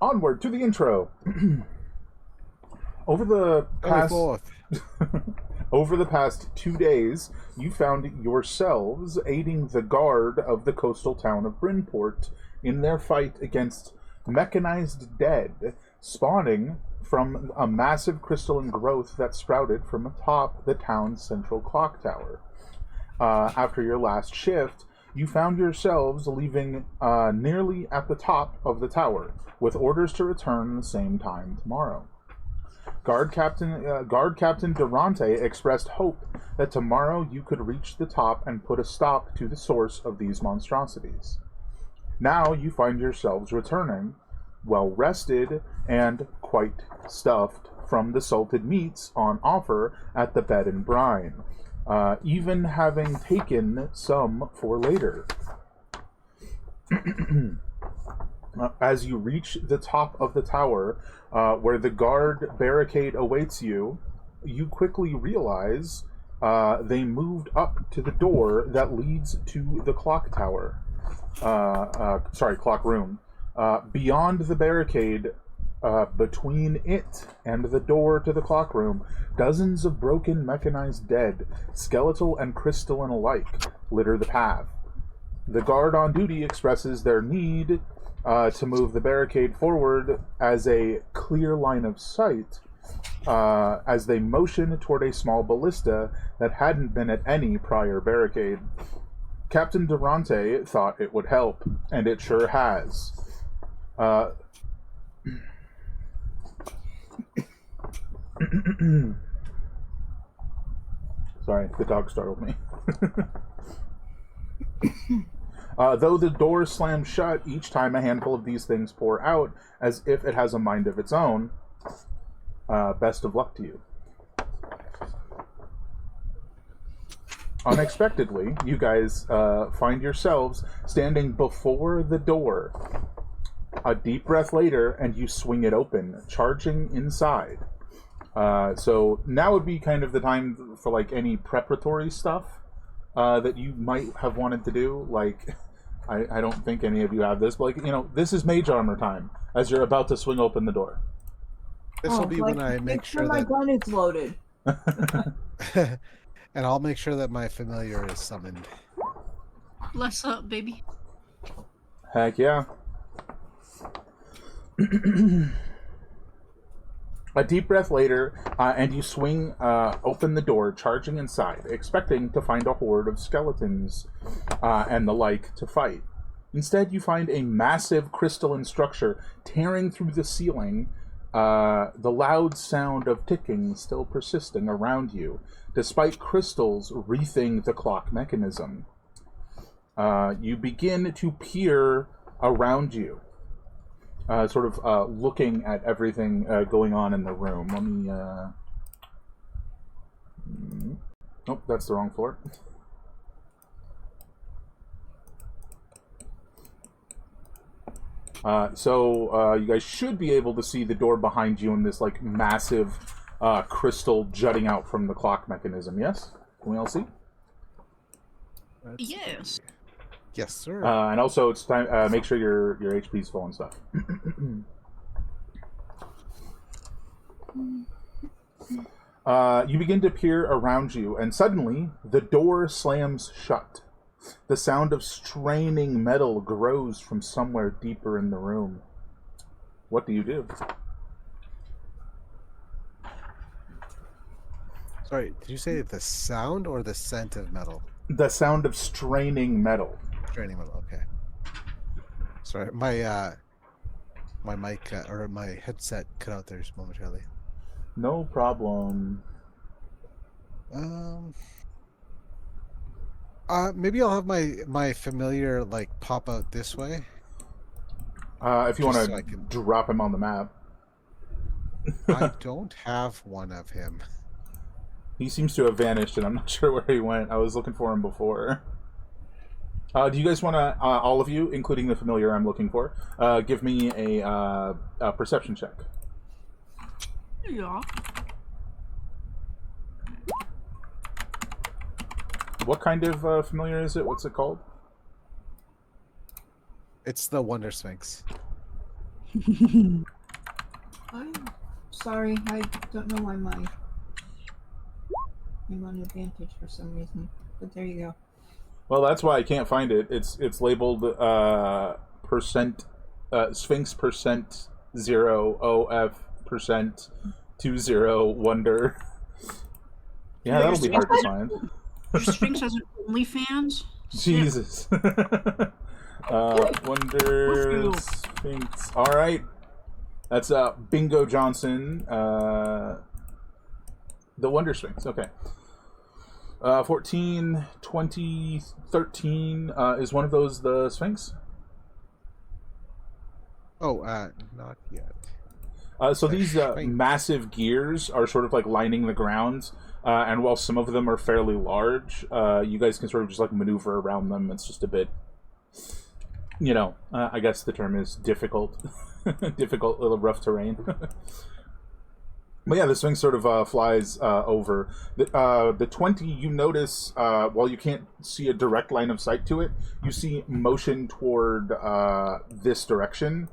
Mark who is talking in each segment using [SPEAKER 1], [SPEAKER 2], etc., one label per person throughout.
[SPEAKER 1] Onward to the intro. Over the past
[SPEAKER 2] Forth.
[SPEAKER 1] over the past 2 days, you found yourselves aiding the guard of the coastal town of Brinport in their fight against mechanized dead, spawning from a massive crystalline growth that sprouted from atop the town's central clock tower. After your last shift, you found yourselves leaving nearly at the top of the tower, with orders to return the same time tomorrow. Guard Captain Durante expressed hope that tomorrow you could reach the top and put a stop to the source of these monstrosities. Now you find yourselves returning, well rested and quite stuffed from the salted meats on offer at the Bed and Brine, even having taken some for later. As you reach the top of the tower, where the guard barricade awaits you, you quickly realize they moved up to the door that leads to the clock tower. Clock room. Beyond the barricade, between it and the door to the clock room, dozens of broken mechanized dead, skeletal and crystalline alike, litter the path. The guard on duty expresses their need to move the barricade forward as a clear line of sight as they motion toward a small ballista that hadn't been at any prior barricade. Captain Durante thought it would help, and it sure has. Sorry, the dog startled me. Though the door slams shut each time a handful of these things pour out, as if it has a mind of its own, best of luck to you. Unexpectedly, you guys find yourselves standing before the door. A deep breath later, and you swing it open, charging inside. So now would be kind of the time for like any preparatory stuff that you might have wanted to do. Like, I don't think any of you have this, but like, this is mage armor time as you're about to swing open the door.
[SPEAKER 2] This will be when I make sure
[SPEAKER 3] my
[SPEAKER 2] that
[SPEAKER 3] gun is loaded.
[SPEAKER 2] and I'll make sure that my familiar is summoned.
[SPEAKER 4] Bless up, baby.
[SPEAKER 1] Heck yeah. A deep breath later, and you swing open the door, charging inside, expecting to find a horde of skeletons and the like to fight. Instead, you find a massive crystalline structure tearing through the ceiling, the loud sound of ticking still persisting around you, despite crystals wreathing the clock mechanism. You begin to peer around you. Looking at everything going on in the room. Let me, Nope, that's the wrong floor. You guys should be able to see the door behind you and this, like, massive crystal jutting out from the clock mechanism, yes? Can we all see?
[SPEAKER 4] Yes.
[SPEAKER 2] Yes, sir.
[SPEAKER 1] And also, it's time. Make sure your HP's full and stuff. You begin to peer around you, and suddenly the door slams shut. The sound of straining metal grows from somewhere deeper in the room. What do you do?
[SPEAKER 2] Sorry, did you say the sound or the scent of metal?
[SPEAKER 1] The sound of straining metal.
[SPEAKER 2] Straining metal, okay. Sorry, my mic or my headset cut out there just momentarily.
[SPEAKER 1] No problem.
[SPEAKER 2] Maybe I'll have my familiar like pop out this way.
[SPEAKER 1] If you want to
[SPEAKER 2] so can...
[SPEAKER 1] drop him on the map.
[SPEAKER 2] I don't have one of him.
[SPEAKER 1] He seems to have vanished, and I'm not sure where he went. I was looking for him before. Do you guys want to, all of you, including the familiar I'm looking for, give me a perception check?
[SPEAKER 4] Yeah.
[SPEAKER 1] What kind of familiar is it? What's it called?
[SPEAKER 2] It's the Wonder Sphinx.
[SPEAKER 3] I'm sorry, I don't know why I'm on advantage for some reason. But there you go.
[SPEAKER 1] Well, that's why I can't find it. It's labeled percent Sphinx percent 0 OF percent 20 wonder. Yeah, that'll be hard to find.
[SPEAKER 4] Your Sphinx has an OnlyFans?
[SPEAKER 1] Jesus. Wonder Sphinx. All right. That's Bingo Johnson. The Wonder Sphinx. Okay. 14, 20, 13. Is one of those the Sphinx?
[SPEAKER 2] Oh, not yet.
[SPEAKER 1] So
[SPEAKER 2] The
[SPEAKER 1] these
[SPEAKER 2] Sphinx.
[SPEAKER 1] massive gears are sort of like lining the ground, and while some of them are fairly large, you guys can sort of just like maneuver around them. It's just a bit, I guess the term is difficult, difficult, little rough terrain. But yeah, the Sphinx sort of flies over. The 20, you notice, while you can't see a direct line of sight to it, you see motion toward this direction,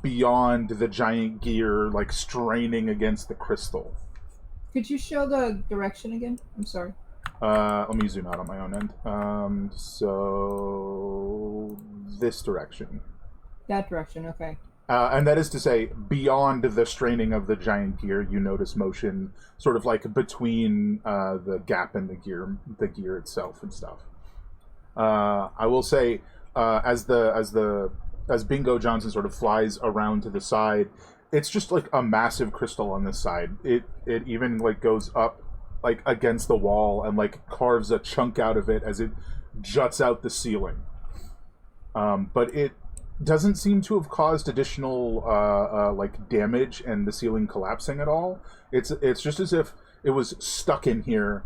[SPEAKER 1] beyond the giant gear, like straining against the crystal.
[SPEAKER 3] Could you show the direction again? I'm sorry.
[SPEAKER 1] Let me zoom out on my own end. So this direction.
[SPEAKER 3] That direction, okay.
[SPEAKER 1] And that is to say, beyond the straining of the giant gear, you notice motion sort of like between the gap in the gear itself and stuff. I will say, as Bingo Johnson sort of flies around to the side, it's just like a massive crystal on this side. It even like goes up like against the wall and like carves a chunk out of it as it juts out the ceiling. But it doesn't seem to have caused additional like damage and the ceiling collapsing at all. It's just as if it was stuck in here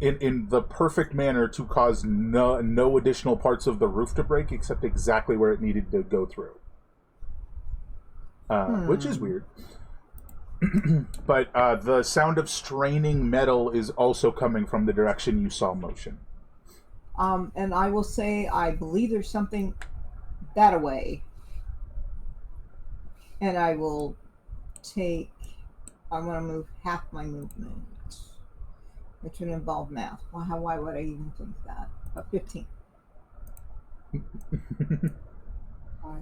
[SPEAKER 1] in the perfect manner to cause no additional parts of the roof to break except exactly where it needed to go through. Which is weird. But the sound of straining metal is also coming from the direction you saw motion.
[SPEAKER 3] And I will say I believe there's something that away. And I will I'm going to move half my movement, which would involve math. Why would I even think that? 15. 5, 10.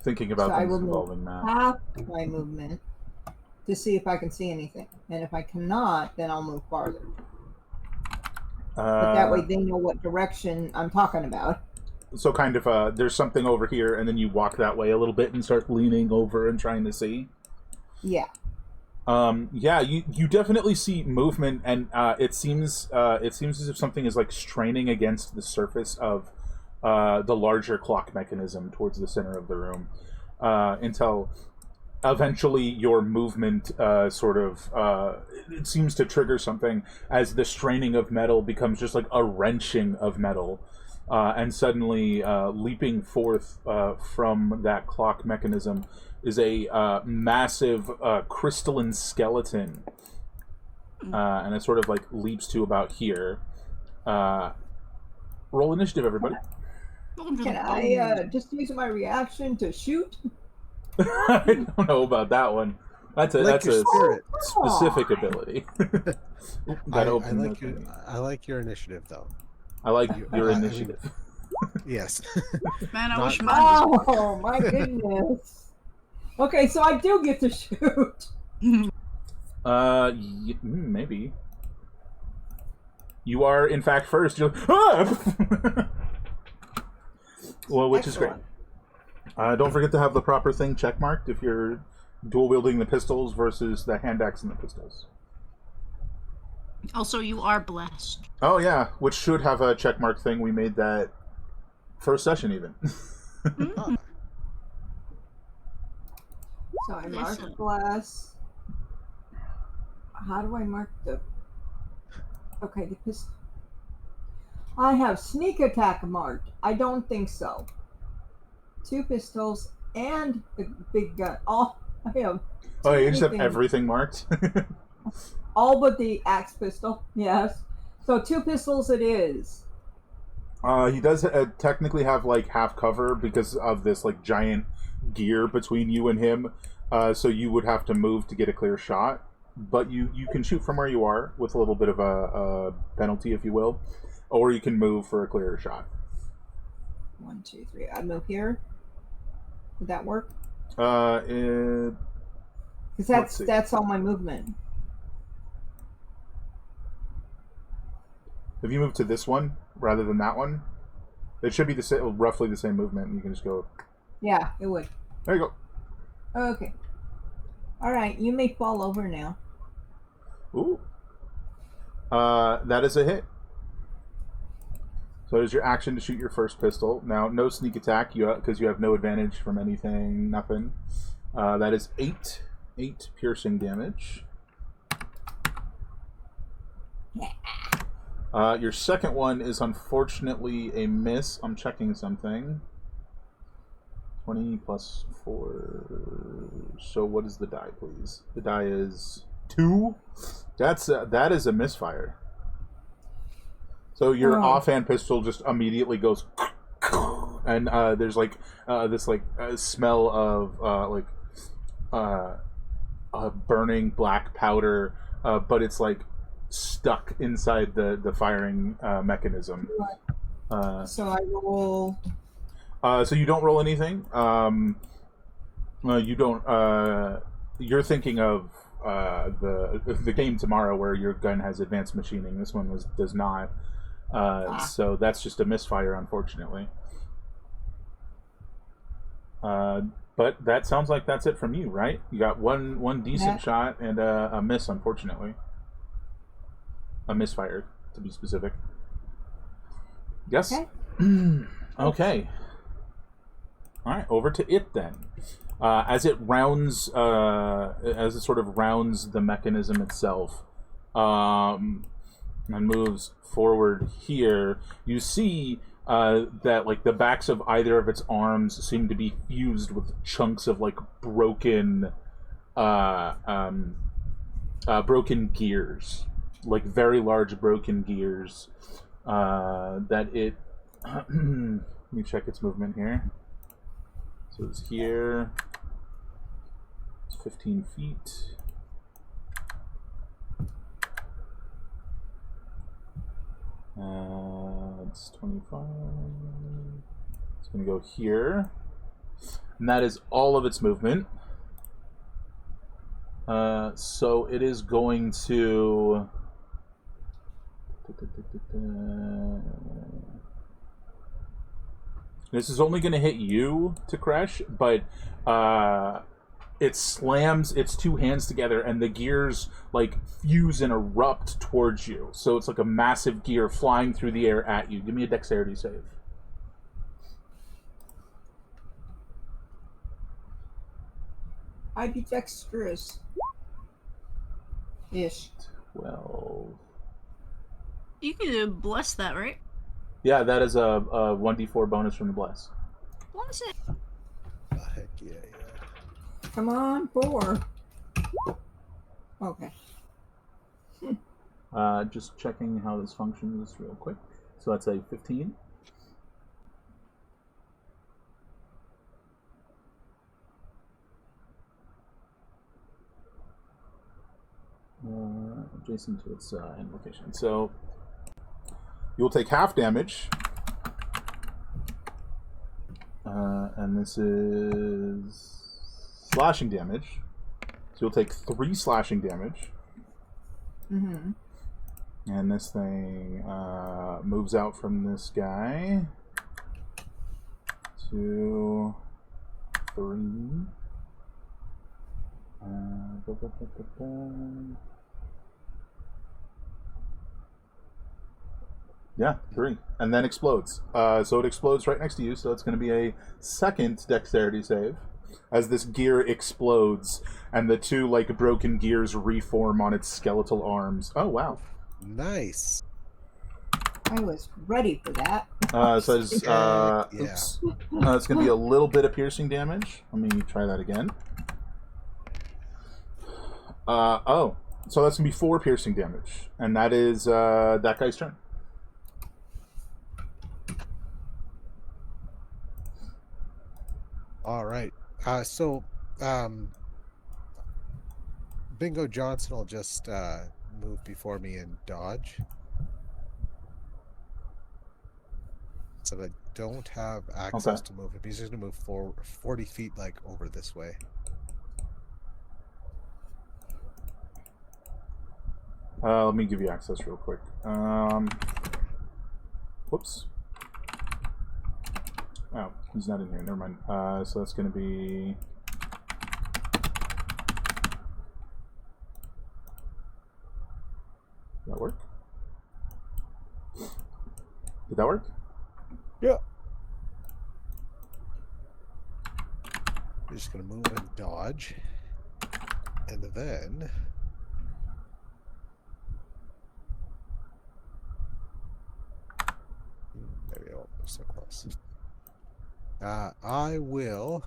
[SPEAKER 1] Thinking about
[SPEAKER 3] So I
[SPEAKER 1] things
[SPEAKER 3] will
[SPEAKER 1] involving
[SPEAKER 3] move
[SPEAKER 1] math.
[SPEAKER 3] half my movement to see if I can see anything. And if I cannot, then I'll move farther. But that way they know what direction I'm talking about.
[SPEAKER 1] So kind of, there's something over here, and then you walk that way a little bit and start leaning over and trying to see.
[SPEAKER 3] Yeah.
[SPEAKER 1] Yeah, you definitely see movement, and it seems as if something is like straining against the surface of the larger clock mechanism towards the center of the room, until eventually your movement it seems to trigger something as the straining of metal becomes just like a wrenching of metal. And suddenly, leaping forth from that clock mechanism is a massive crystalline skeleton. And it sort of like leaps to about here. Roll initiative, everybody.
[SPEAKER 3] Can I just use my reaction to shoot?
[SPEAKER 1] I don't know about that one. That's a
[SPEAKER 2] spirit.
[SPEAKER 1] specific ability.
[SPEAKER 2] I like your initiative, though.
[SPEAKER 1] I like your initiative.
[SPEAKER 2] Yes.
[SPEAKER 4] Man, I wish mine was...
[SPEAKER 3] Oh, my goodness. Okay, so I do get to shoot.
[SPEAKER 1] Maybe. You are, in fact, first. You're ah! Well, which is great. Don't forget to have the proper thing checkmarked if you're dual-wielding the pistols versus the hand axe and the pistols.
[SPEAKER 4] Also, you are blessed.
[SPEAKER 1] Oh, yeah, which should have a checkmark thing. We made that first session, even.
[SPEAKER 3] So I mark glass. How do I mark the... Okay, the pistol. I have sneak attack marked. I don't think so. 2 pistols and the big gun. I have...
[SPEAKER 1] Oh, you just have everything marked?
[SPEAKER 3] All but the axe pistol, yes. So 2 pistols it is.
[SPEAKER 1] He does technically have like half cover because of this like giant gear between you and him. So you would have to move to get a clear shot. But you can shoot from where you are with a little bit of a penalty, if you will, or you can move for a clearer shot.
[SPEAKER 3] 1, 2, 3. I move here. Would that work?
[SPEAKER 1] Let's
[SPEAKER 3] Because
[SPEAKER 1] see.
[SPEAKER 3] that's all my movement.
[SPEAKER 1] If you move to this one rather than that one, it should be roughly the same movement, and you can just go.
[SPEAKER 3] Yeah, it would.
[SPEAKER 1] There you go.
[SPEAKER 3] Okay. All right, you may fall over now.
[SPEAKER 1] Ooh. That is a hit. So it is your action to shoot your first pistol. Now, no sneak attack, because you have no advantage from anything, nothing. That is 8 piercing damage. Your second one is unfortunately a miss. I'm checking something. 20 plus 4. So what is the die, please? The die is 2. That is a misfire. So your offhand pistol just immediately goes, and there's like this like smell of burning black powder, but it's like stuck inside the firing mechanism.
[SPEAKER 3] So I roll.
[SPEAKER 1] So you don't roll anything. You don't. You're thinking of the game tomorrow where your gun has advanced machining. This one does not. So that's just a misfire, unfortunately. But that sounds like that's it from you, right? You got one decent shot and a miss, unfortunately. A misfire, to be specific. Yes.
[SPEAKER 3] Okay.
[SPEAKER 1] Okay. All right, over to it then. As it sort of rounds the mechanism itself, and moves forward here, you see that like the backs of either of its arms seem to be fused with chunks of like broken gears, like very large broken gears. That it. Let me check its movement here. So it's here. It's 15 feet. It's 25. It's going to go here. And that is all of its movement. So it is going to... This is only going to hit you, Takrash, but it slams its two hands together and the gears like fuse and erupt towards you. So it's like a massive gear flying through the air at you. Give me a dexterity save.
[SPEAKER 3] I'd be dexterous. Ish.
[SPEAKER 1] 12.
[SPEAKER 4] You could bless that, right?
[SPEAKER 1] Yeah, that is a 1d4 bonus from the bless.
[SPEAKER 4] Bless it.
[SPEAKER 2] Oh, heck yeah.
[SPEAKER 3] Come on, 4. Okay.
[SPEAKER 1] Just checking how this functions real quick. So that's a 15. Adjacent to its invocation. So you'll take half damage. And this is slashing damage. So you'll take 3 slashing damage.
[SPEAKER 3] Mm-hmm.
[SPEAKER 1] And this thing moves out from this guy. 2, 3. Yeah, 3. And then explodes. So it explodes right next to you, so it's going to be a second dexterity save. As this gear explodes, and the 2, like, broken gears reform on its skeletal arms. Oh, wow.
[SPEAKER 2] Nice.
[SPEAKER 3] I was ready for that.
[SPEAKER 1] So it's, it's going to be a little bit of piercing damage. Let me try that again. So that's going to be 4 piercing damage. And that is that guy's turn.
[SPEAKER 2] All right. So, Bingo Johnson will just move before me and dodge. So that I don't have access to move. He's just going to move 40 feet, like, over this way.
[SPEAKER 1] Let me give you access real quick. Whoops. Oh, he's not in here. Never mind. So that's going to be... Did that work? Did that work?
[SPEAKER 2] Yeah. I'm just going to move and dodge. And then... Maybe I won't move so close. I will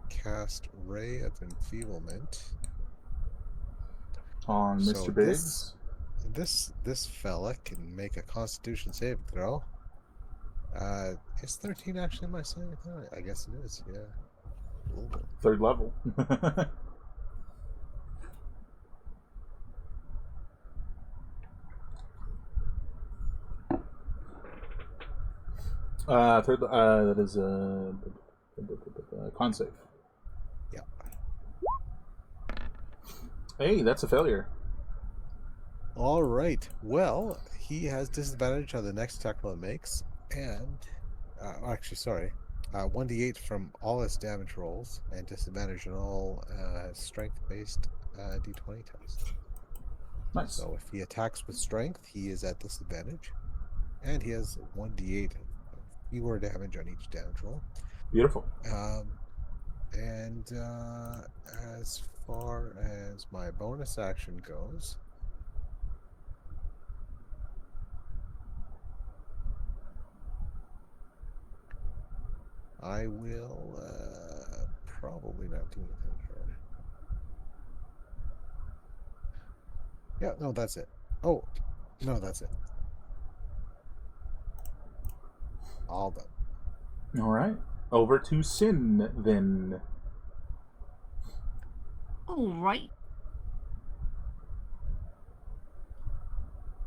[SPEAKER 2] cast Ray of Enfeeblement
[SPEAKER 1] On Mr. Biggs?
[SPEAKER 2] This fella can make a Constitution save throw. Is 13 actually my saving throw? I guess it is, yeah. Ooh.
[SPEAKER 1] 3rd level. 3rd, that is a con save.
[SPEAKER 2] Yeah.
[SPEAKER 1] Hey, that's a failure.
[SPEAKER 2] All right. Well, he has disadvantage on the next attack roll it makes, and actually, sorry, 1d8 from all his damage rolls, and disadvantage on all strength-based d20 tests.
[SPEAKER 1] Nice.
[SPEAKER 2] So if he attacks with strength, he is at disadvantage, and he has 1d8 fewer damage on each damage roll.
[SPEAKER 1] Beautiful.
[SPEAKER 2] And as far as my bonus action goes, I will probably not do anything here. Yeah, no, that's it. Oh, no, that's it. All done.
[SPEAKER 1] All right. Over to Sin, then.
[SPEAKER 4] Alright.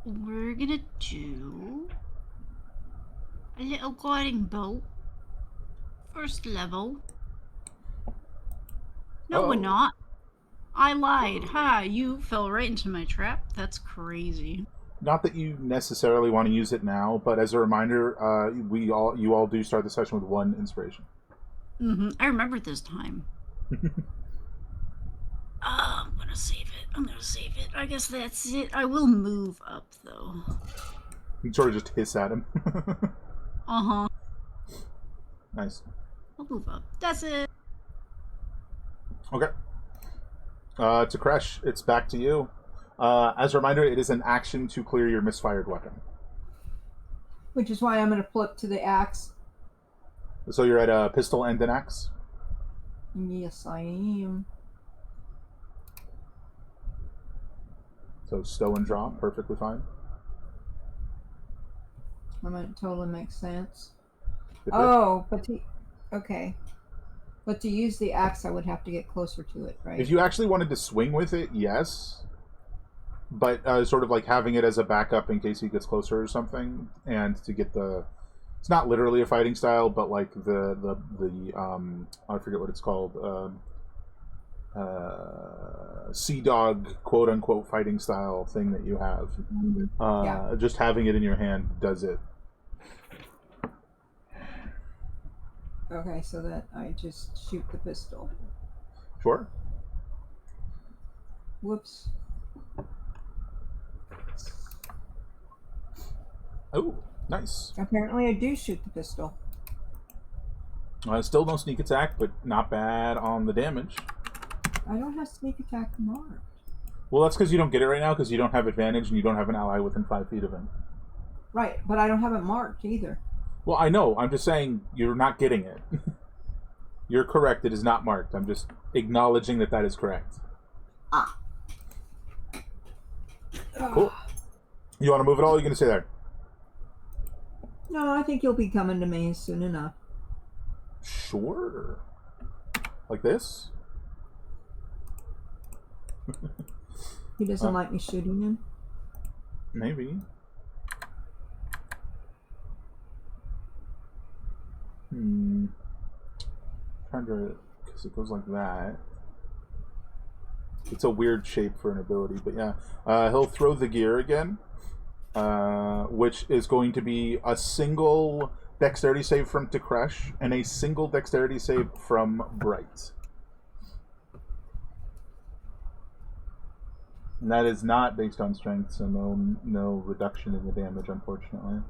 [SPEAKER 4] We're gonna do a little guiding bolt. 1st level. No, we're not. I lied. Ha, you fell right into my trap. That's crazy.
[SPEAKER 1] Not that you necessarily want to use it now, but as a reminder, you all do start the session with 1 inspiration.
[SPEAKER 4] I remember this time. I'm gonna save it. I guess that's it. I will move up, though.
[SPEAKER 1] You sort of just hiss at him.
[SPEAKER 4] Uh-huh.
[SPEAKER 1] Nice.
[SPEAKER 4] I'll move up. That's it.
[SPEAKER 1] Okay. To Kresh, it's back to you. As a reminder, it is an action to clear your misfired weapon.
[SPEAKER 3] Which is why I'm going to flip to the axe.
[SPEAKER 1] So you're at a pistol and an axe?
[SPEAKER 3] Yes, I am.
[SPEAKER 1] So stow and draw, perfectly fine.
[SPEAKER 3] I mean, it totally makes sense.
[SPEAKER 1] Good
[SPEAKER 3] Oh, okay. But to use the axe, I would have to get closer to it, right?
[SPEAKER 1] If you actually wanted to swing with it, yes. But sort of like having it as a backup in case he gets closer or something, and to get the... It's not literally a fighting style, but like the I forget what it's called. Sea dog, quote unquote, fighting style thing that you have.
[SPEAKER 3] Yeah.
[SPEAKER 1] Just having it in your hand does it.
[SPEAKER 3] Okay, so that I just shoot the pistol.
[SPEAKER 1] Sure.
[SPEAKER 3] Whoops.
[SPEAKER 1] Oh, nice.
[SPEAKER 3] Apparently I do shoot the pistol.
[SPEAKER 1] Still no sneak attack, but not bad on the damage.
[SPEAKER 3] I don't have sneak attack marked.
[SPEAKER 1] Well, that's because you don't get it right now, because you don't have advantage and you don't have an ally within 5 feet of him.
[SPEAKER 3] Right, but I don't have it marked either.
[SPEAKER 1] Well, I know. I'm just saying you're not getting it. You're correct. It is not marked. I'm just acknowledging that that is correct.
[SPEAKER 3] Ah.
[SPEAKER 1] Cool. You want to move it all? Or are you going to stay there?
[SPEAKER 3] No, I think you'll be coming to me soon enough.
[SPEAKER 1] Sure. Like this?
[SPEAKER 3] He doesn't like me shooting him.
[SPEAKER 1] Maybe. Trying to, because it goes like that. It's a weird shape for an ability, but yeah. He'll throw the gear again, which is going to be a single dexterity save from Tekresh and a single dexterity save from Bright. And that is not based on strength, so no reduction in the damage, unfortunately.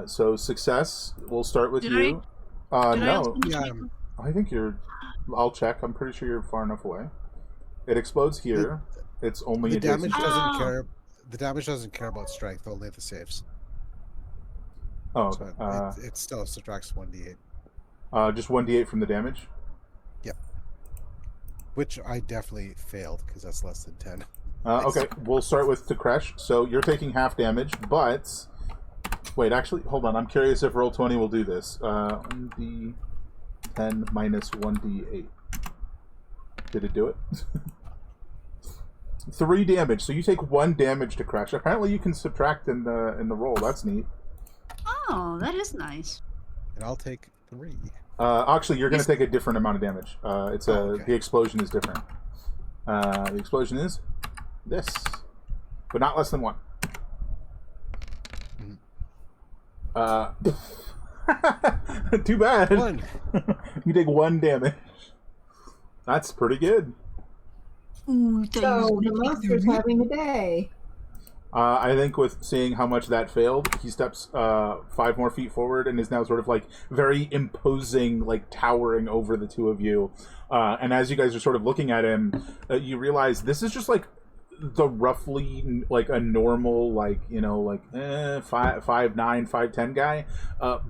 [SPEAKER 1] So success. We'll start with you. No,
[SPEAKER 2] Yeah,
[SPEAKER 1] I think you're. I'll check. I'm pretty sure you're far enough away. It explodes here. It's only
[SPEAKER 2] the
[SPEAKER 1] adjacent.
[SPEAKER 2] damage doesn't care. The damage doesn't care about strength, only the saves.
[SPEAKER 1] Oh,
[SPEAKER 2] So it still subtracts 1d8.
[SPEAKER 1] just 1d8 from the damage.
[SPEAKER 2] Yep. Which I definitely failed because that's less than 10.
[SPEAKER 1] Okay, we'll start with Tekresh. So you're taking half damage, but wait, actually, hold on. I'm curious if Roll20 will do this. 1d10 minus 1d8. Did it do it? 3 damage. So you take 1 damage to Crash. Apparently, you can subtract in the roll. That's neat.
[SPEAKER 4] Oh, that is nice.
[SPEAKER 2] And I'll take 3.
[SPEAKER 1] Actually, you're going to take a different amount of damage.
[SPEAKER 2] Okay.
[SPEAKER 1] The explosion is different. The explosion is this, but not less than 1. Too bad.
[SPEAKER 2] 1.
[SPEAKER 1] You take 1 damage. That's pretty good.
[SPEAKER 4] Ooh,
[SPEAKER 3] So the monster's having a day.
[SPEAKER 1] I think with seeing how much that failed, he steps 5 more feet forward and is now sort of like very imposing, like towering over the two of you. And as you guys are sort of looking at him, you realize this is just like the roughly like a normal, like, you know, like 5'9", 5'10" guy,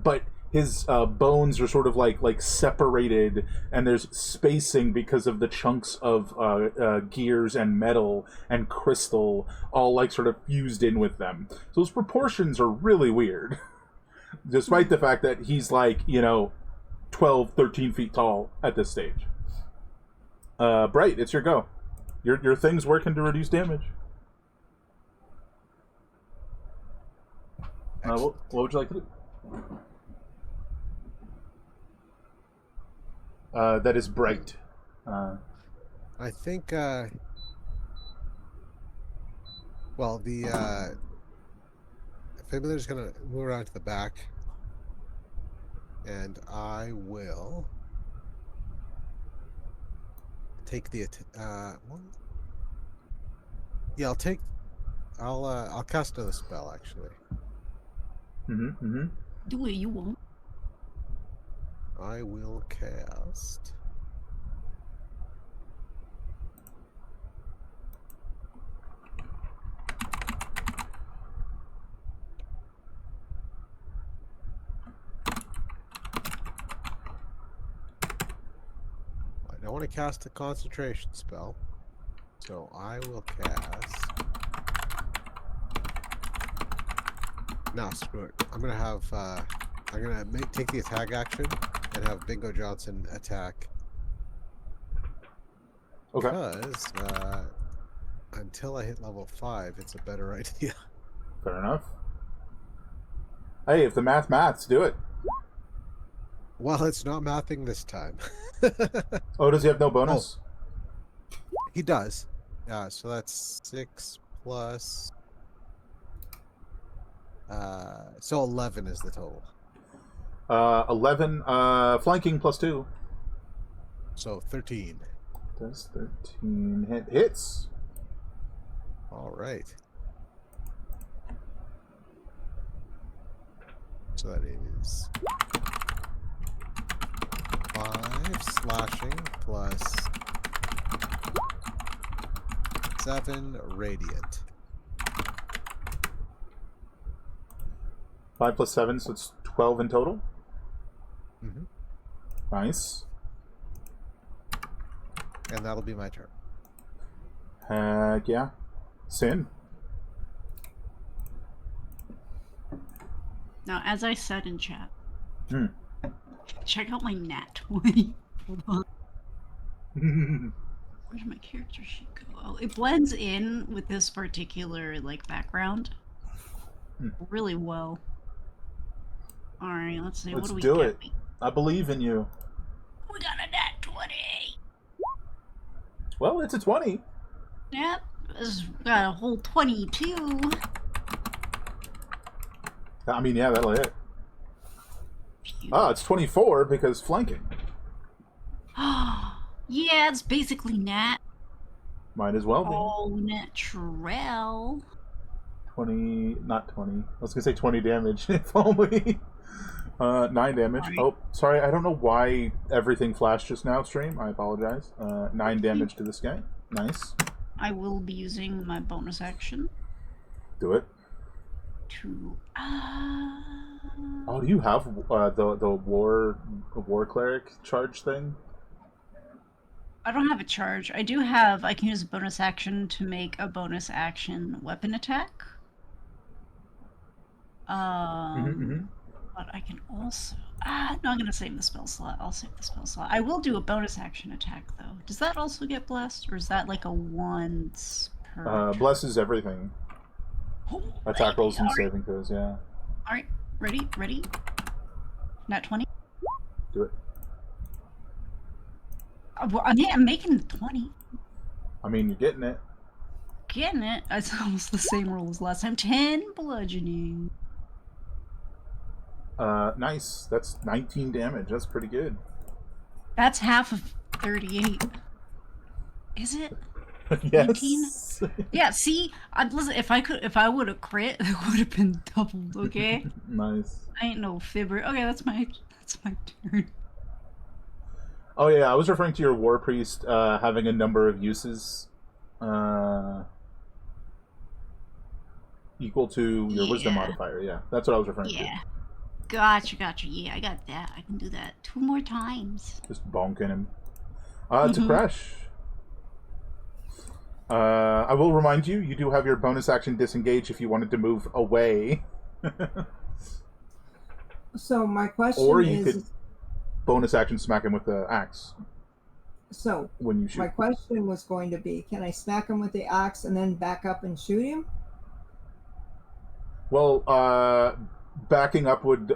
[SPEAKER 1] but his bones are sort of like separated, and there's spacing because of the chunks of gears and metal and crystal all like sort of fused in with them. So his proportions are really weird, despite the fact that he's like, you know, 12, 13 feet tall at this stage. Bright, it's your go. Your thing's working to reduce damage. What would you like to do? That is Bright.
[SPEAKER 2] I think, well, the Familiar's going to move around to the back, and I will take the yeah, I'll cast another spell, actually.
[SPEAKER 4] Do it, you won't.
[SPEAKER 2] I will cast I want to cast a concentration spell, so I will cast. No, screw it. I'm gonna have. I'm gonna take the attack action and have Bingo Johnson attack.
[SPEAKER 1] Okay.
[SPEAKER 2] Because until I hit level 5, it's a better idea.
[SPEAKER 1] Fair enough. Hey, if the maths, do it.
[SPEAKER 2] Well, it's not mathing this time.
[SPEAKER 1] Oh, does he have no bonus?
[SPEAKER 2] He does. So that's 6 plus. So 11 is the total.
[SPEAKER 1] 11. Flanking plus 2.
[SPEAKER 2] So 13.
[SPEAKER 1] Does 13 hits?
[SPEAKER 2] All right. So that is 5 slashing plus 7 radiant.
[SPEAKER 1] 5 plus 7, so it's 12 in total.
[SPEAKER 2] Mm-hmm.
[SPEAKER 1] Nice.
[SPEAKER 2] And that'll be my turn.
[SPEAKER 1] Heck yeah. Sin.
[SPEAKER 4] Now, as I said in chat,
[SPEAKER 1] Hmm.
[SPEAKER 4] check out my nat 20. Hold on. Where did my character sheet go? Oh, it blends in with this particular like background really well. All right, let's see.
[SPEAKER 1] Let's
[SPEAKER 4] what do we
[SPEAKER 1] do
[SPEAKER 4] get?
[SPEAKER 1] it. I believe in you.
[SPEAKER 4] We got a nat 20.
[SPEAKER 1] Well, it's a 20.
[SPEAKER 4] Yep, it's got a whole 22.
[SPEAKER 1] I mean, yeah, that'll hit. Ah, it's 24 because flanking.
[SPEAKER 4] Yeah, it's basically nat.
[SPEAKER 1] Might as well be.
[SPEAKER 4] All natural.
[SPEAKER 1] 20, not 20. I was gonna say 20 damage, if only. 9 damage.
[SPEAKER 4] Right.
[SPEAKER 1] Oh, sorry, I don't know why everything flashed just now, stream. I apologize. 9 damage to this guy. Nice.
[SPEAKER 4] I will be using my bonus action
[SPEAKER 1] Do it.
[SPEAKER 4] to.
[SPEAKER 1] Oh, do you have the war cleric charge thing?
[SPEAKER 4] I don't have a charge. I do have. I can use a bonus action to make a bonus action weapon attack. But I can also. No, I'm gonna save the spell slot. I'll save the spell slot. I will do a bonus action attack though. Does that also get blessed, or is that like a once per?
[SPEAKER 1] Blesses everything. Attack rolls and
[SPEAKER 4] All right.
[SPEAKER 1] saving throws, yeah.
[SPEAKER 4] All right, ready. Nat 20.
[SPEAKER 1] Do it.
[SPEAKER 4] Well, I'm making 20.
[SPEAKER 1] I mean, you're getting it.
[SPEAKER 4] Getting it. It's almost the same roll as last time. 10 bludgeoning.
[SPEAKER 1] Nice. That's 19 damage. That's pretty good.
[SPEAKER 4] That's half of 38. Is it?
[SPEAKER 1] Yes.
[SPEAKER 4] 19? Yeah, see? Listen, if I would have crit, it would have been doubled, okay?
[SPEAKER 1] Nice.
[SPEAKER 4] I ain't no fibber. Okay, that's my turn.
[SPEAKER 1] Oh yeah, I was referring to your war priest having a number of uses equal to your wisdom modifier. Yeah, that's what I was referring to.
[SPEAKER 4] Yeah. Gotcha. Yeah, I got that. I can do that 2 more times.
[SPEAKER 1] Just bonking him. To Crash. I will remind you, you do have your bonus action disengage if you wanted to move away.
[SPEAKER 3] So my question
[SPEAKER 1] or you
[SPEAKER 3] is,
[SPEAKER 1] could bonus action smack him with the axe
[SPEAKER 3] so
[SPEAKER 1] when you shoot.
[SPEAKER 3] my question was going to be, can I smack him with the axe and then back up and shoot him?
[SPEAKER 1] Well, backing up would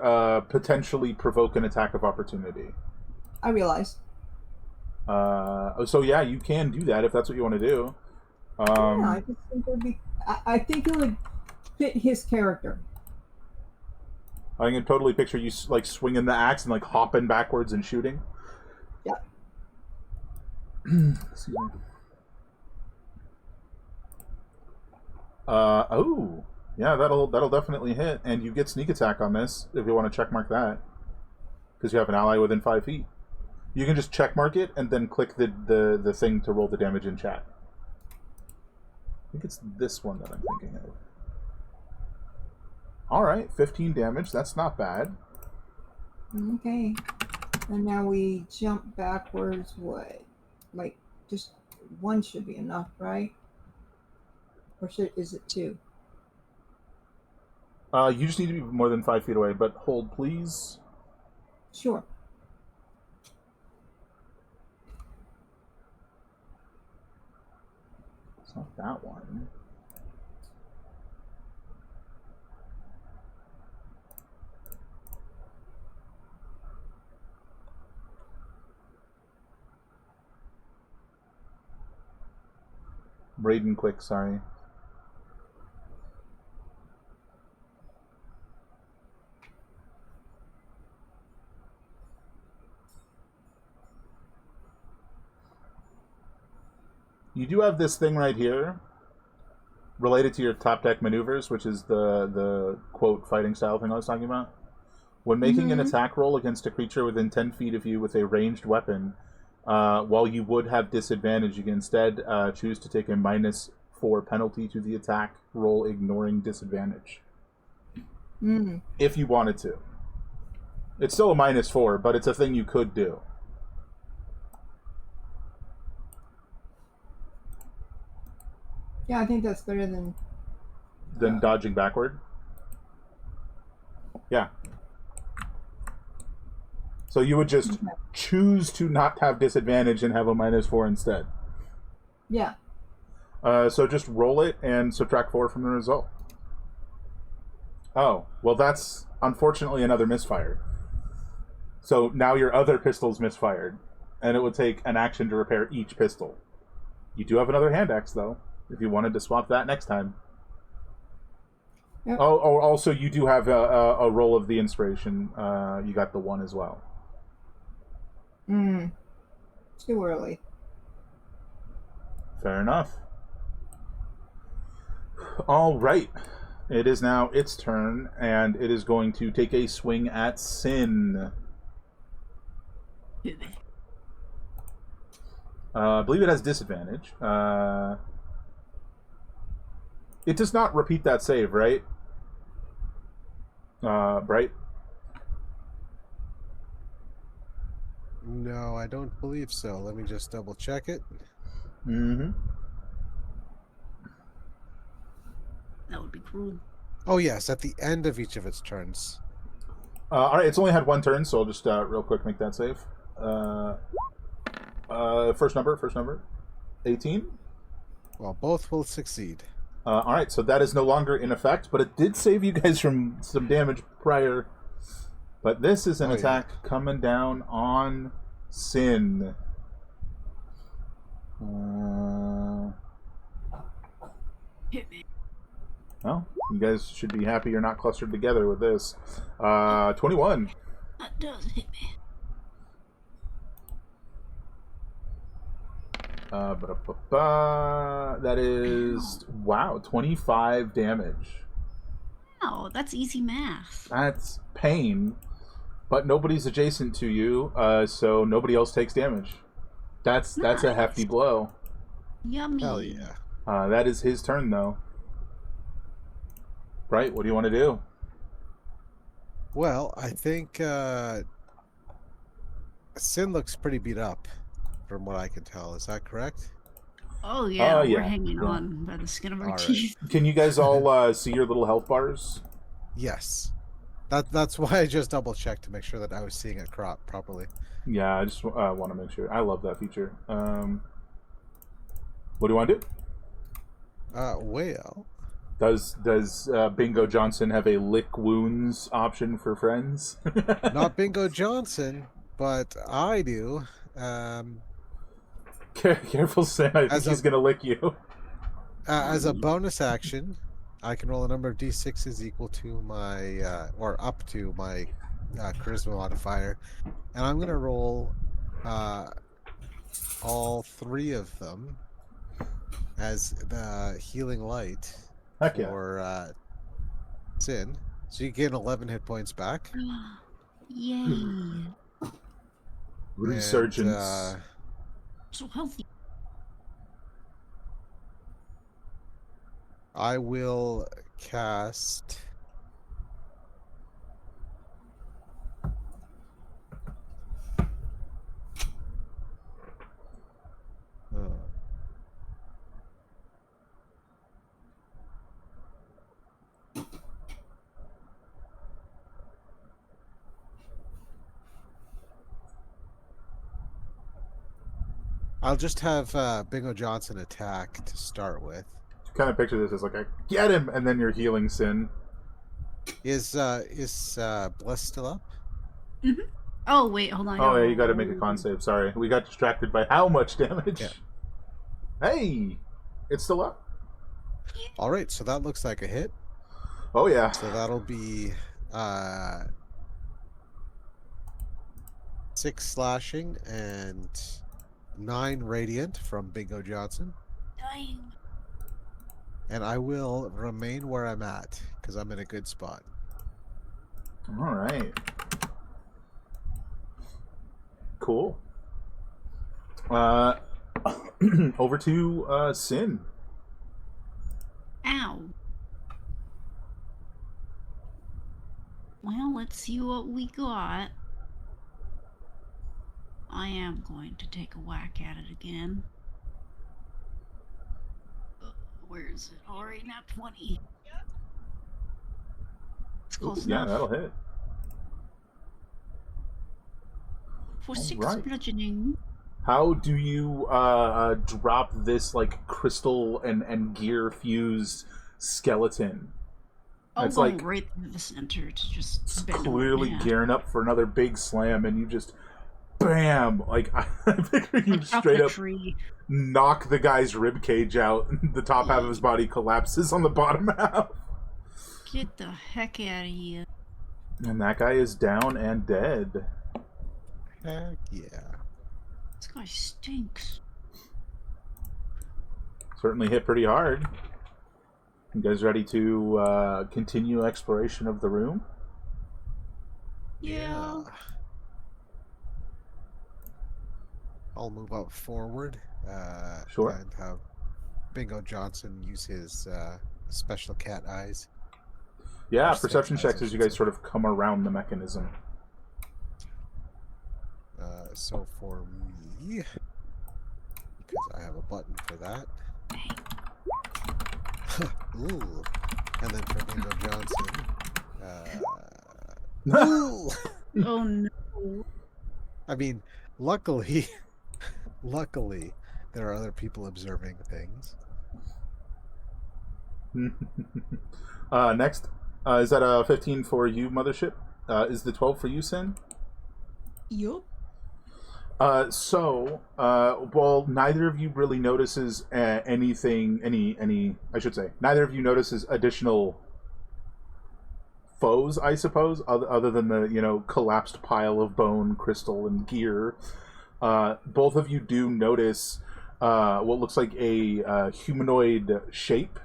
[SPEAKER 1] potentially provoke an attack of opportunity.
[SPEAKER 3] I realize.
[SPEAKER 1] So yeah, you can do that if that's what you want to do.
[SPEAKER 3] Yeah, I just think it would be. I think it would fit his character.
[SPEAKER 1] I can totally picture you like swinging the axe and like hopping backwards and shooting.
[SPEAKER 3] Yep.
[SPEAKER 1] Excuse me. Oh, yeah, that'll definitely hit, and you get sneak attack on this if you want to checkmark that, because you have an ally within 5 feet. You can just checkmark it and then click the thing to roll the damage in chat. I think it's this one that I'm thinking of. Alright, 15 damage. That's not bad.
[SPEAKER 3] Okay. And now we jump backwards, what? Like, just 1 should be enough, right? Or is it 2?
[SPEAKER 1] You just need to be more than 5 feet away, but hold, please.
[SPEAKER 3] Sure.
[SPEAKER 1] It's not that one. Raiden quick, sorry. You do have this thing right here related to your top deck maneuvers, which is the quote fighting style thing I was talking about. When making an attack roll against a creature within 10 feet of you with a ranged weapon, while you would have disadvantage, you can instead choose to take a -4 penalty to the attack roll, ignoring disadvantage. If you wanted to. It's still a -4, but it's a thing you could do.
[SPEAKER 3] Yeah, I think that's better than
[SPEAKER 1] Dodging backward. Yeah. So you would just
[SPEAKER 3] Okay.
[SPEAKER 1] choose to not have disadvantage and have a -4 instead.
[SPEAKER 3] Yeah.
[SPEAKER 1] So just roll it and subtract 4 from the result. Oh, well, that's unfortunately another misfire. So now your other pistol's misfired, and it would take an action to repair each pistol. You do have another hand axe, though, if you wanted to swap that next time.
[SPEAKER 3] Yep.
[SPEAKER 1] Oh, also, you do have a roll of the inspiration. You got the 1 as well.
[SPEAKER 3] Too early.
[SPEAKER 1] Fair enough. All right. It is now its turn, and it is going to take a swing at Sin. I believe it has disadvantage. It does not repeat that save, right? Bright?
[SPEAKER 2] No, I don't believe so. Let me just double check it.
[SPEAKER 1] Mm-hmm.
[SPEAKER 4] That would be cruel.
[SPEAKER 2] Oh yes, at the end of each of its turns.
[SPEAKER 1] All right, it's only had 1 turn, so I'll just real quick make that save. First number. 18.
[SPEAKER 2] Well, both will succeed.
[SPEAKER 1] All right, so that is no longer in effect, but it did save you guys from some damage prior. But this is an attack coming down on Sin.
[SPEAKER 4] Hit me.
[SPEAKER 1] Well, you guys should be happy you're not clustered together with this. 21.
[SPEAKER 4] That does hit me.
[SPEAKER 1] That is, wow, 25 damage.
[SPEAKER 4] Wow, that's easy math.
[SPEAKER 1] That's pain, but nobody's adjacent to you, so nobody else takes damage. That's a hefty
[SPEAKER 4] Nice.
[SPEAKER 1] blow.
[SPEAKER 4] Yummy.
[SPEAKER 2] Hell yeah.
[SPEAKER 1] That is his turn, though. Right, what do you want to do?
[SPEAKER 2] Well, I think Sin looks pretty beat up, from what I can tell. Is that correct?
[SPEAKER 4] Oh yeah, we're
[SPEAKER 1] yeah,
[SPEAKER 4] hanging
[SPEAKER 1] yeah.
[SPEAKER 4] on by the skin of our
[SPEAKER 2] All right.
[SPEAKER 4] teeth.
[SPEAKER 1] Can you guys all see your little health bars?
[SPEAKER 2] Yes. That's why I just double checked to make sure that I was seeing it properly.
[SPEAKER 1] Yeah, I just want to make sure. I love that feature. What do you want to do?
[SPEAKER 2] Well,
[SPEAKER 1] Does Bingo Johnson have a lick wounds option for friends?
[SPEAKER 2] not Bingo Johnson, but I do.
[SPEAKER 1] Careful, Sam. I think he's gonna lick you.
[SPEAKER 2] As a bonus action, I can roll a number of d6s equal to my, or up to my charisma modifier, and I'm gonna roll all 3 of them as the healing light
[SPEAKER 1] Heck yeah.
[SPEAKER 2] for Sin. So you gain 11 hit points back.
[SPEAKER 4] Yay.
[SPEAKER 1] Resurgence.
[SPEAKER 4] So healthy.
[SPEAKER 2] I will cast I'll just have Bingo Johnson attack to start with.
[SPEAKER 1] Kind of picture this as like a get him, and then you're healing Sin.
[SPEAKER 2] Is Bless still up?
[SPEAKER 4] Mm-hmm. Oh wait, hold on.
[SPEAKER 1] Oh yeah, you got to make a con save. Sorry, we got distracted by how much damage.
[SPEAKER 2] Yeah.
[SPEAKER 1] Hey, it's still up.
[SPEAKER 2] All right, so that looks like a hit.
[SPEAKER 1] Oh yeah.
[SPEAKER 2] So that'll be 6 slashing and 9 radiant from Bingo Johnson.
[SPEAKER 4] Dying.
[SPEAKER 2] And I will remain where I'm at because I'm in a good spot.
[SPEAKER 1] All right. Cool. Over to Sin.
[SPEAKER 4] Ow. Well, let's see what we got. I am going to take a whack at it again. Where is it? All right, now 20. It's close
[SPEAKER 1] Yeah,
[SPEAKER 4] enough.
[SPEAKER 1] that'll hit.
[SPEAKER 4] For 6
[SPEAKER 1] right.
[SPEAKER 4] bludgeoning.
[SPEAKER 1] How do you drop this like crystal and gear fused skeleton?
[SPEAKER 4] I'll
[SPEAKER 1] It's
[SPEAKER 4] go
[SPEAKER 1] like
[SPEAKER 4] right through the center to just
[SPEAKER 1] it's
[SPEAKER 4] bend him
[SPEAKER 1] clearly
[SPEAKER 4] in half.
[SPEAKER 1] gearing up for another big slam, and you just bam! Like I figure you
[SPEAKER 4] Like, drop
[SPEAKER 1] straight
[SPEAKER 4] the
[SPEAKER 1] up
[SPEAKER 4] tree.
[SPEAKER 1] knock the guy's rib cage out. The top half of his body collapses on the bottom half,
[SPEAKER 4] Get the heck out of here.
[SPEAKER 1] and that guy is down and dead.
[SPEAKER 2] Heck yeah.
[SPEAKER 4] This guy stinks.
[SPEAKER 1] Certainly hit pretty hard. You guys ready to continue exploration of the room?
[SPEAKER 4] Yeah.
[SPEAKER 2] I'll move up forward
[SPEAKER 1] Sure.
[SPEAKER 2] and have Bingo Johnson use his special cat eyes.
[SPEAKER 1] Yeah,
[SPEAKER 2] Or
[SPEAKER 1] perception
[SPEAKER 2] snake eyes,
[SPEAKER 1] checks
[SPEAKER 2] I
[SPEAKER 1] as you
[SPEAKER 2] should
[SPEAKER 1] guys
[SPEAKER 2] say.
[SPEAKER 1] sort of come around the mechanism.
[SPEAKER 2] So for me, because I have a button for that. Ooh. And then for Bingo Johnson. Ooh.
[SPEAKER 4] Oh no.
[SPEAKER 2] I mean, luckily, there are other people observing things.
[SPEAKER 1] Next, is that a 15 for you, Mothership? Is the 12 for you, Sin?
[SPEAKER 4] Yup.
[SPEAKER 1] Well, neither of you really notices anything, I should say, neither of you notices additional foes, I suppose, other than the, collapsed pile of bone, crystal, and gear. Both of you do notice what looks like a humanoid shape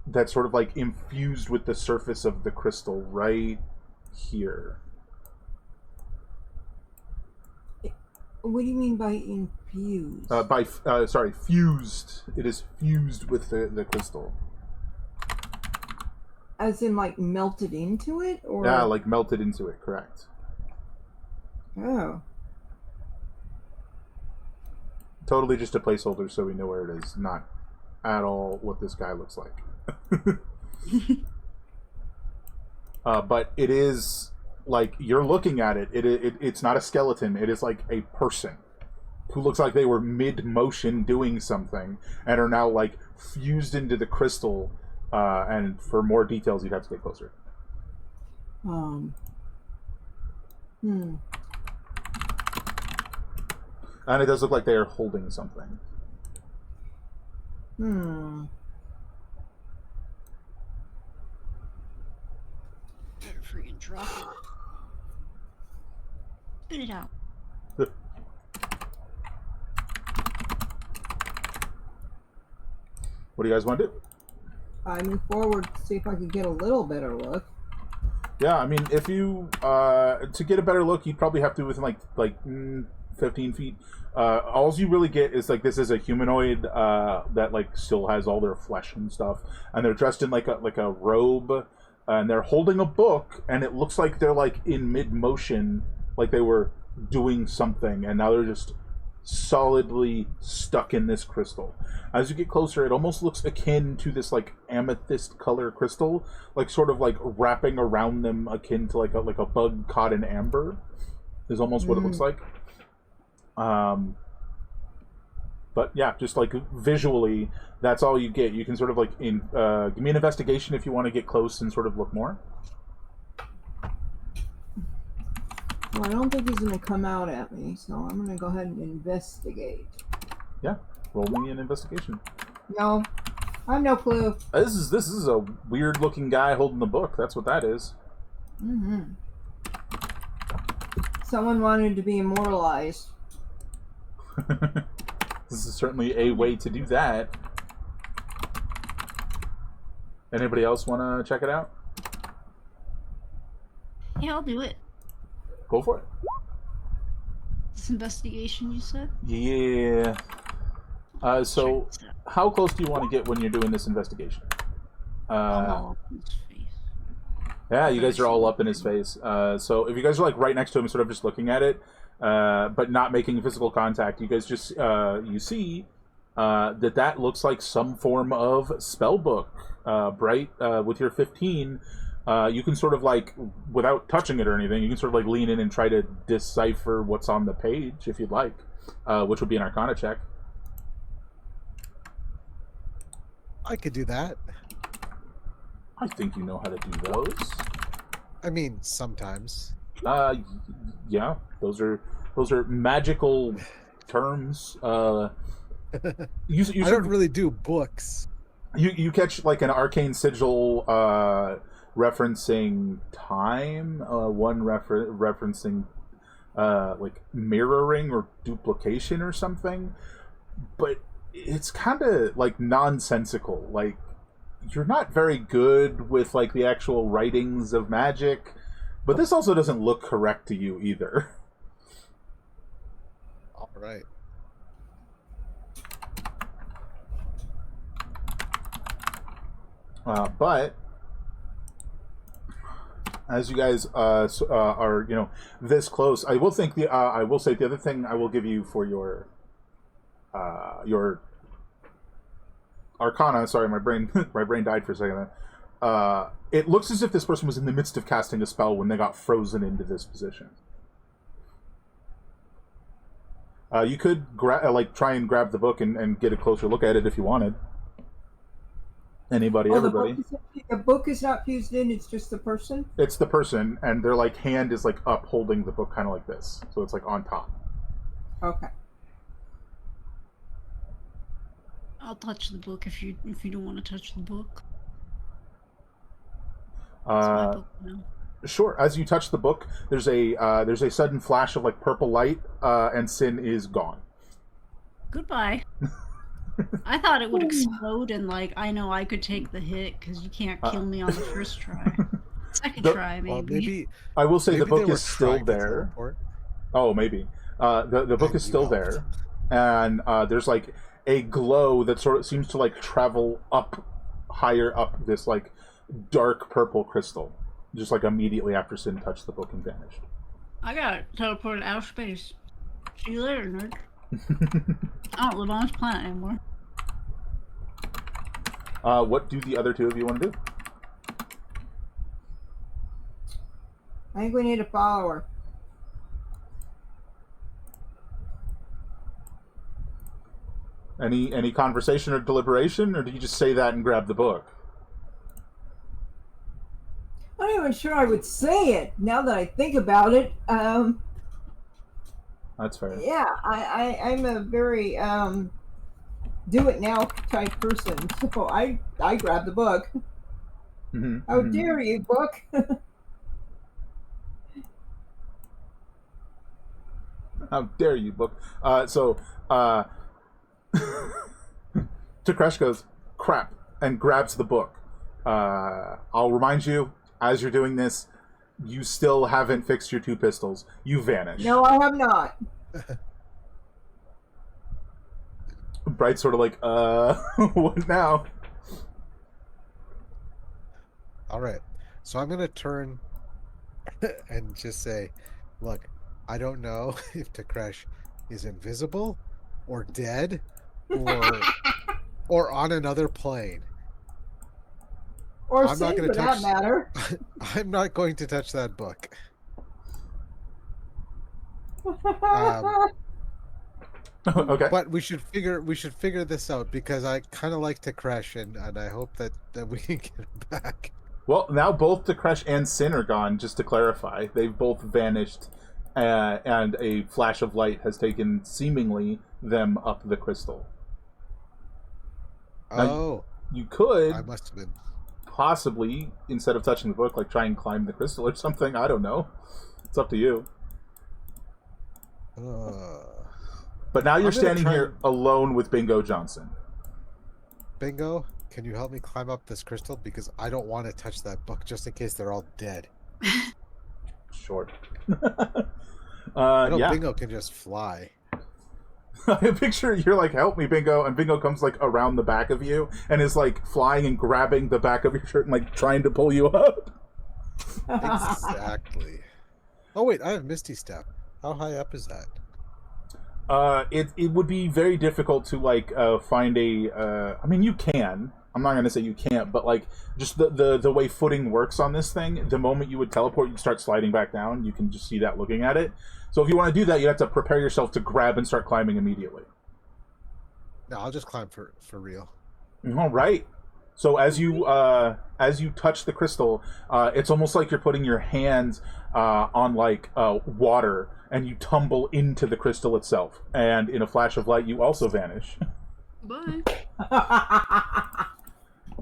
[SPEAKER 1] that's sort of like infused with the surface of the crystal right here.
[SPEAKER 3] What do you mean by infused?
[SPEAKER 1] Fused. It is fused with the crystal.
[SPEAKER 3] As in, like, melted into it? Or...
[SPEAKER 1] Yeah, like melted into it, correct.
[SPEAKER 3] Oh.
[SPEAKER 1] Totally just a placeholder so we know where it is. Not at all what this guy looks like. But it is, like, you're looking at it. It's not a skeleton. It is like a person who looks like they were mid-motion doing something and are now, like, fused into the crystal. And for more details, you'd have to get closer. And it does look like they are holding something.
[SPEAKER 4] Better freaking drop it. Spit it out.
[SPEAKER 1] What do you guys want to do?
[SPEAKER 3] I move forward to see if I can get a little better look.
[SPEAKER 1] Yeah, I mean, if you to get a better look, you'd probably have to within like 15 feet. All you really get is like this is a humanoid that like still has all their flesh and stuff, and they're dressed in like a robe, and they're holding a book, and it looks like they're like in mid motion, like they were doing something, and now they're just solidly stuck in this crystal. As you get closer, it almost looks akin to this like amethyst color crystal, like sort of like wrapping around them, akin to like a bug caught in amber, is almost what it looks like. But yeah, just like visually, that's all you get. You can sort of like give me an investigation if you want to get close and sort of look more.
[SPEAKER 3] Well, I don't think he's going to come out at me, so I'm going to go ahead and investigate.
[SPEAKER 1] Yeah, roll me an investigation.
[SPEAKER 3] No, I have no clue.
[SPEAKER 1] This is a weird looking guy holding the book. That's what that is.
[SPEAKER 3] Someone wanted to be immortalized.
[SPEAKER 1] This is certainly a way to do that. Anybody else want to check it out?
[SPEAKER 4] Yeah, I'll do it.
[SPEAKER 1] Go for it.
[SPEAKER 4] This investigation, you said?
[SPEAKER 1] Yeah. So,
[SPEAKER 4] Check this out.
[SPEAKER 1] how close do you want to get when you're doing this investigation?
[SPEAKER 4] All up in his face.
[SPEAKER 1] Yeah, you guys are all up in his face. So if you guys are like right next to him, sort of just looking at it, but not making physical contact, you guys just you see that looks like some form of spell book. Bright, with your 15, You can sort of like, without touching it or anything, you can sort of like lean in and try to decipher what's on the page if you'd like, which would be an Arcana check.
[SPEAKER 2] I could do that.
[SPEAKER 1] I think you know how to do those.
[SPEAKER 2] I mean, sometimes.
[SPEAKER 1] Yeah, those are magical terms. I
[SPEAKER 2] don't really do books.
[SPEAKER 1] You catch like an arcane sigil referencing time, one referencing like mirroring or duplication or something, but it's kind of like nonsensical. Like, you're not very good with like the actual writings of magic, but this also doesn't look correct to you either.
[SPEAKER 2] All right.
[SPEAKER 1] But as you guys are, this close, I will think I will say the other thing I will give you for your Arcana. Sorry, my brain died for a second. It looks as if this person was in the midst of casting a spell when they got frozen into this position. You could try and grab the book and get a closer look at it if you wanted. Anybody, everybody.
[SPEAKER 3] The book is not fused in, it's just the person?
[SPEAKER 1] It's the person, and their like hand is like up holding the book kind of like this. So it's like on top.
[SPEAKER 3] Okay.
[SPEAKER 4] I'll touch the book if you don't want to touch the book. It's my book now.
[SPEAKER 1] Sure. As you touch the book, there's a sudden flash of like purple light, and Sin is gone.
[SPEAKER 4] Goodbye. I thought it would explode, and like I know I could take the hit because you can't kill me on the first try. Second try, maybe.
[SPEAKER 2] Well, maybe.
[SPEAKER 1] I will say the book
[SPEAKER 2] were
[SPEAKER 1] is still
[SPEAKER 2] trying to
[SPEAKER 1] there.
[SPEAKER 2] teleport.
[SPEAKER 1] Oh, maybe. The book is still there, and there's like a glow that sort of seems to like travel up, higher up this like dark purple crystal, just like immediately after Sin touched the book and vanished.
[SPEAKER 4] I got teleported out of space. See you later, nerd. I don't live on this planet anymore.
[SPEAKER 1] What do the other two of you want to do?
[SPEAKER 3] I think we need a follower.
[SPEAKER 1] Any conversation or deliberation, or did you just say that and grab the book?
[SPEAKER 3] I'm not even sure I would say it now that I think about it.
[SPEAKER 1] That's fair.
[SPEAKER 3] Yeah, I'm a very do it now type person. So I grabbed the book.
[SPEAKER 1] Mm-hmm.
[SPEAKER 3] How dare you, book?
[SPEAKER 1] How dare you, book? Takresh goes, crap, and grabs the book. I'll remind you, as you're doing this, you still haven't fixed your two pistols. You vanish.
[SPEAKER 3] No, I have not.
[SPEAKER 1] Bright's sort of like, what now?
[SPEAKER 2] All right. So I'm going to turn and just say, look, I don't know if Takresh is invisible or dead or on another plane.
[SPEAKER 3] Or
[SPEAKER 2] I'm
[SPEAKER 3] Sin,
[SPEAKER 2] not going
[SPEAKER 3] for
[SPEAKER 2] to touch.
[SPEAKER 3] that matter.
[SPEAKER 2] I'm not going to touch that book.
[SPEAKER 1] Okay.
[SPEAKER 2] But we should figure this out because I kind of like Takresh and I hope that we can get him back.
[SPEAKER 1] Well, now both Takresh and Sin are gone, just to clarify. They've both vanished, and a flash of light has taken, seemingly, them up the crystal.
[SPEAKER 2] Oh.
[SPEAKER 1] You could
[SPEAKER 2] I must have been.
[SPEAKER 1] possibly, instead of touching the book, like try and climb the crystal or something. I don't know. It's up to you. But now you're standing here alone with Bingo Johnson.
[SPEAKER 2] Bingo, can you help me climb up this crystal? Because I don't want to touch that book just in case they're all dead.
[SPEAKER 1] Sure.
[SPEAKER 2] I know
[SPEAKER 1] yeah.
[SPEAKER 2] Bingo can just fly.
[SPEAKER 1] I picture you're like, help me, Bingo, and Bingo comes like around the back of you and is like flying and grabbing the back of your shirt and like trying to pull you up.
[SPEAKER 2] Exactly. Oh wait, I have Misty Step. How high up is that?
[SPEAKER 1] It would be very difficult to like find a. I mean, you can. I'm not going to say you can't, but like just the way footing works on this thing, the moment you would teleport, you start sliding back down. You can just see that looking at it. So if you want to do that, you have to prepare yourself to grab and start climbing immediately.
[SPEAKER 2] No, I'll just climb for real.
[SPEAKER 1] All right. So as you touch the crystal, it's almost like you're putting your hands on like water, and you tumble into the crystal itself. And in a flash of light, you also vanish.
[SPEAKER 4] Bye.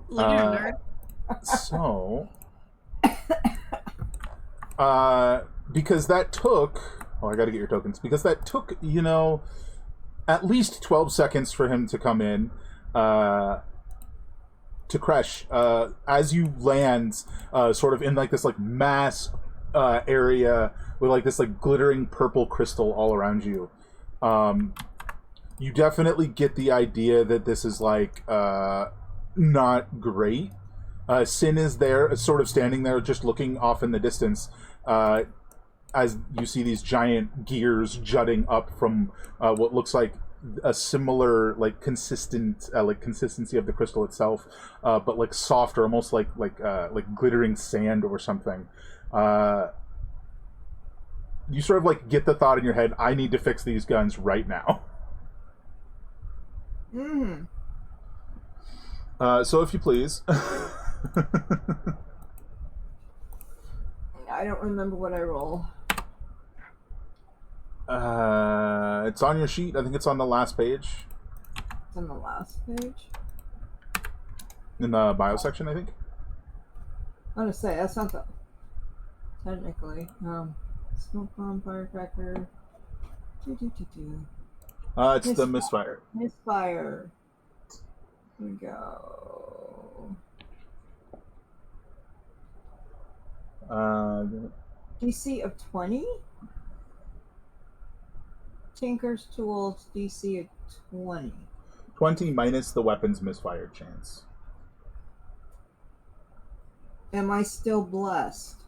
[SPEAKER 4] Later, nerd.
[SPEAKER 1] So, because that took... Oh, I gotta get your tokens. Because that took, at least 12 seconds for him to come in. To crash, as you land, sort of in like this like mass area with like this like glittering purple crystal all around you. You definitely get the idea that this is like not great. Sin is there, sort of standing there, just looking off in the distance, as you see these giant gears jutting up from what looks like a similar like consistency of the crystal itself, but like softer, almost like glittering sand or something. You sort of like get the thought in your head, I need to fix these guns right now.
[SPEAKER 3] Mm.
[SPEAKER 1] So if you please.
[SPEAKER 3] I don't remember what I roll.
[SPEAKER 1] It's on your sheet. I think it's on the last page.
[SPEAKER 3] It's on the last page.
[SPEAKER 1] In the bio section, I think.
[SPEAKER 3] I'm gonna say that's not the technically. Smoke bomb, firecracker.
[SPEAKER 1] It's the misfire.
[SPEAKER 3] Misfire. Here we go. DC of 20. Tinker's Tools DC of 20.
[SPEAKER 1] 20 minus the weapon's misfire chance.
[SPEAKER 3] Am I still blessed?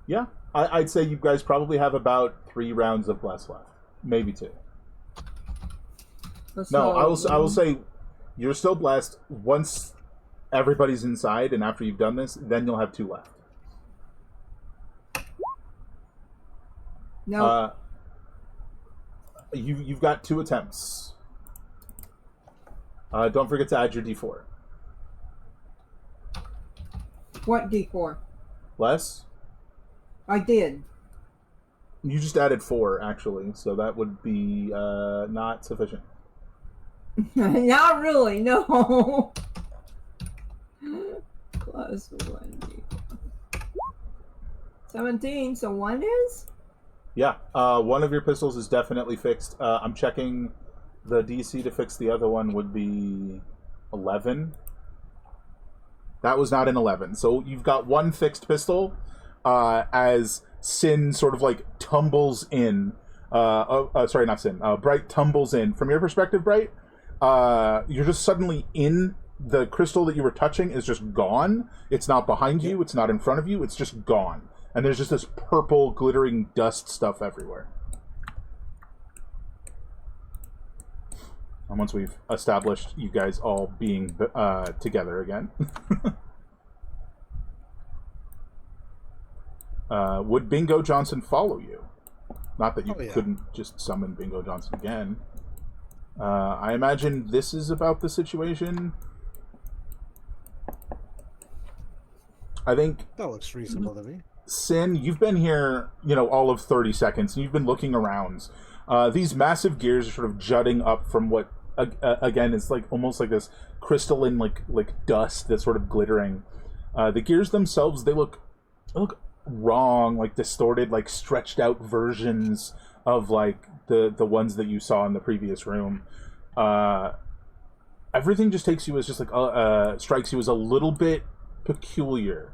[SPEAKER 1] Yeah, I'd say you guys probably have about 3 rounds of bless left, maybe 2. No, I will say you're still blessed. Once everybody's inside, and after you've done this, then you'll have 2 left.
[SPEAKER 3] No.
[SPEAKER 1] You've got 2 attempts. Don't forget to add your D4.
[SPEAKER 3] What D4?
[SPEAKER 1] Less?
[SPEAKER 3] I did.
[SPEAKER 1] You just added 4, actually, so that would be not sufficient.
[SPEAKER 3] Not really, no. Plus 1 D4. 17, so 1 is?
[SPEAKER 1] Yeah, one of your pistols is definitely fixed. I'm checking the DC to fix the other one would be 11. That was not an 11. So you've got 1 fixed pistol as Sin sort of like tumbles in. Sorry, not Sin. Bright tumbles in. From your perspective, Bright, you're just suddenly in the crystal that you were touching is just gone. It's not behind you. It's not in front of you. It's just gone. And there's just this purple, glittering dust stuff everywhere. And once we've established you guys all being together again. Would Bingo Johnson follow you? Not that you couldn't just summon Bingo Johnson again. I imagine this is about the situation. I think...
[SPEAKER 2] That looks reasonable to me.
[SPEAKER 1] Sin, you've been here, all of 30 seconds, and you've been looking around. These massive gears are sort of jutting up from what, again, is like almost like this crystalline, like dust that's sort of glittering. The gears themselves, they look wrong, like distorted, like stretched out versions of like the ones that you saw in the previous room. Everything just takes you as just like strikes you as a little bit peculiar.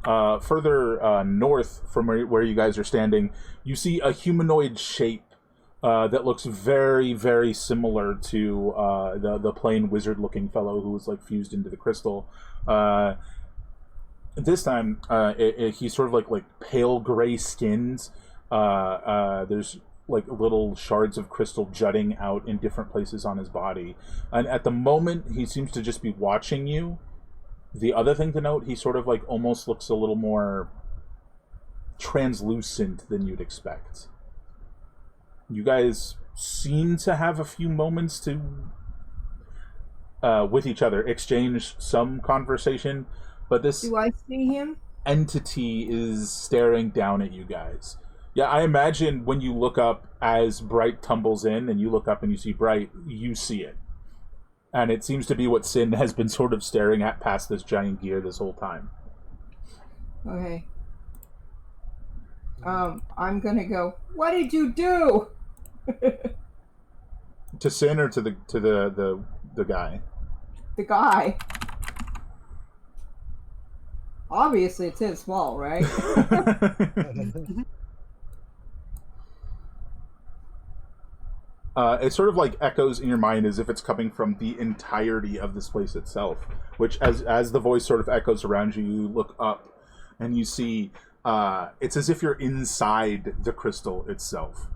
[SPEAKER 1] Further north from where you guys are standing, you see a humanoid shape that looks very, very similar to the plain wizard-looking fellow who was like fused into the crystal. This time, he's sort of like pale gray skins. There's like little shards of crystal jutting out in different places on his body. And at the moment, he seems to just be watching you. The other thing to note, he sort of like almost looks a little more translucent than you'd expect. You guys seem to have a few moments to, with each other, exchange some conversation, but this
[SPEAKER 3] Do I see him?
[SPEAKER 1] entity is staring down at you guys. Yeah, I imagine when you look up as Bright tumbles in and you look up and you see Bright, you see it. And it seems to be what Sin has been sort of staring at past this giant gear this whole time.
[SPEAKER 3] Okay. I'm gonna go. What did you do?
[SPEAKER 1] To Sin or to the guy?
[SPEAKER 3] The guy. Obviously, it's his fault, right?
[SPEAKER 1] It sort of like echoes in your mind as if it's coming from the entirety of this place itself. Which, as the voice sort of echoes around you, you look up and you see it's as if you're inside the crystal itself,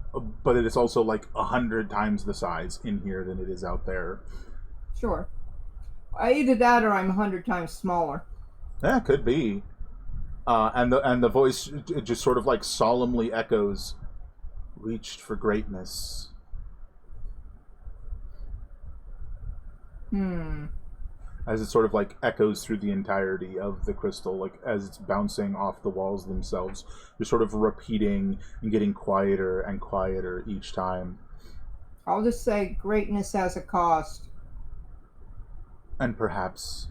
[SPEAKER 1] but it is also like 100 times the size in here than it is out there.
[SPEAKER 3] Sure. Either that or I'm 100 times smaller.
[SPEAKER 1] Yeah, could be. And the voice just sort of like solemnly echoes, "Reached for greatness." As it sort of like echoes through the entirety of the crystal, like as it's bouncing off the walls themselves. You're sort of repeating and getting quieter and quieter each time.
[SPEAKER 3] I'll just say greatness has a cost.
[SPEAKER 1] And perhaps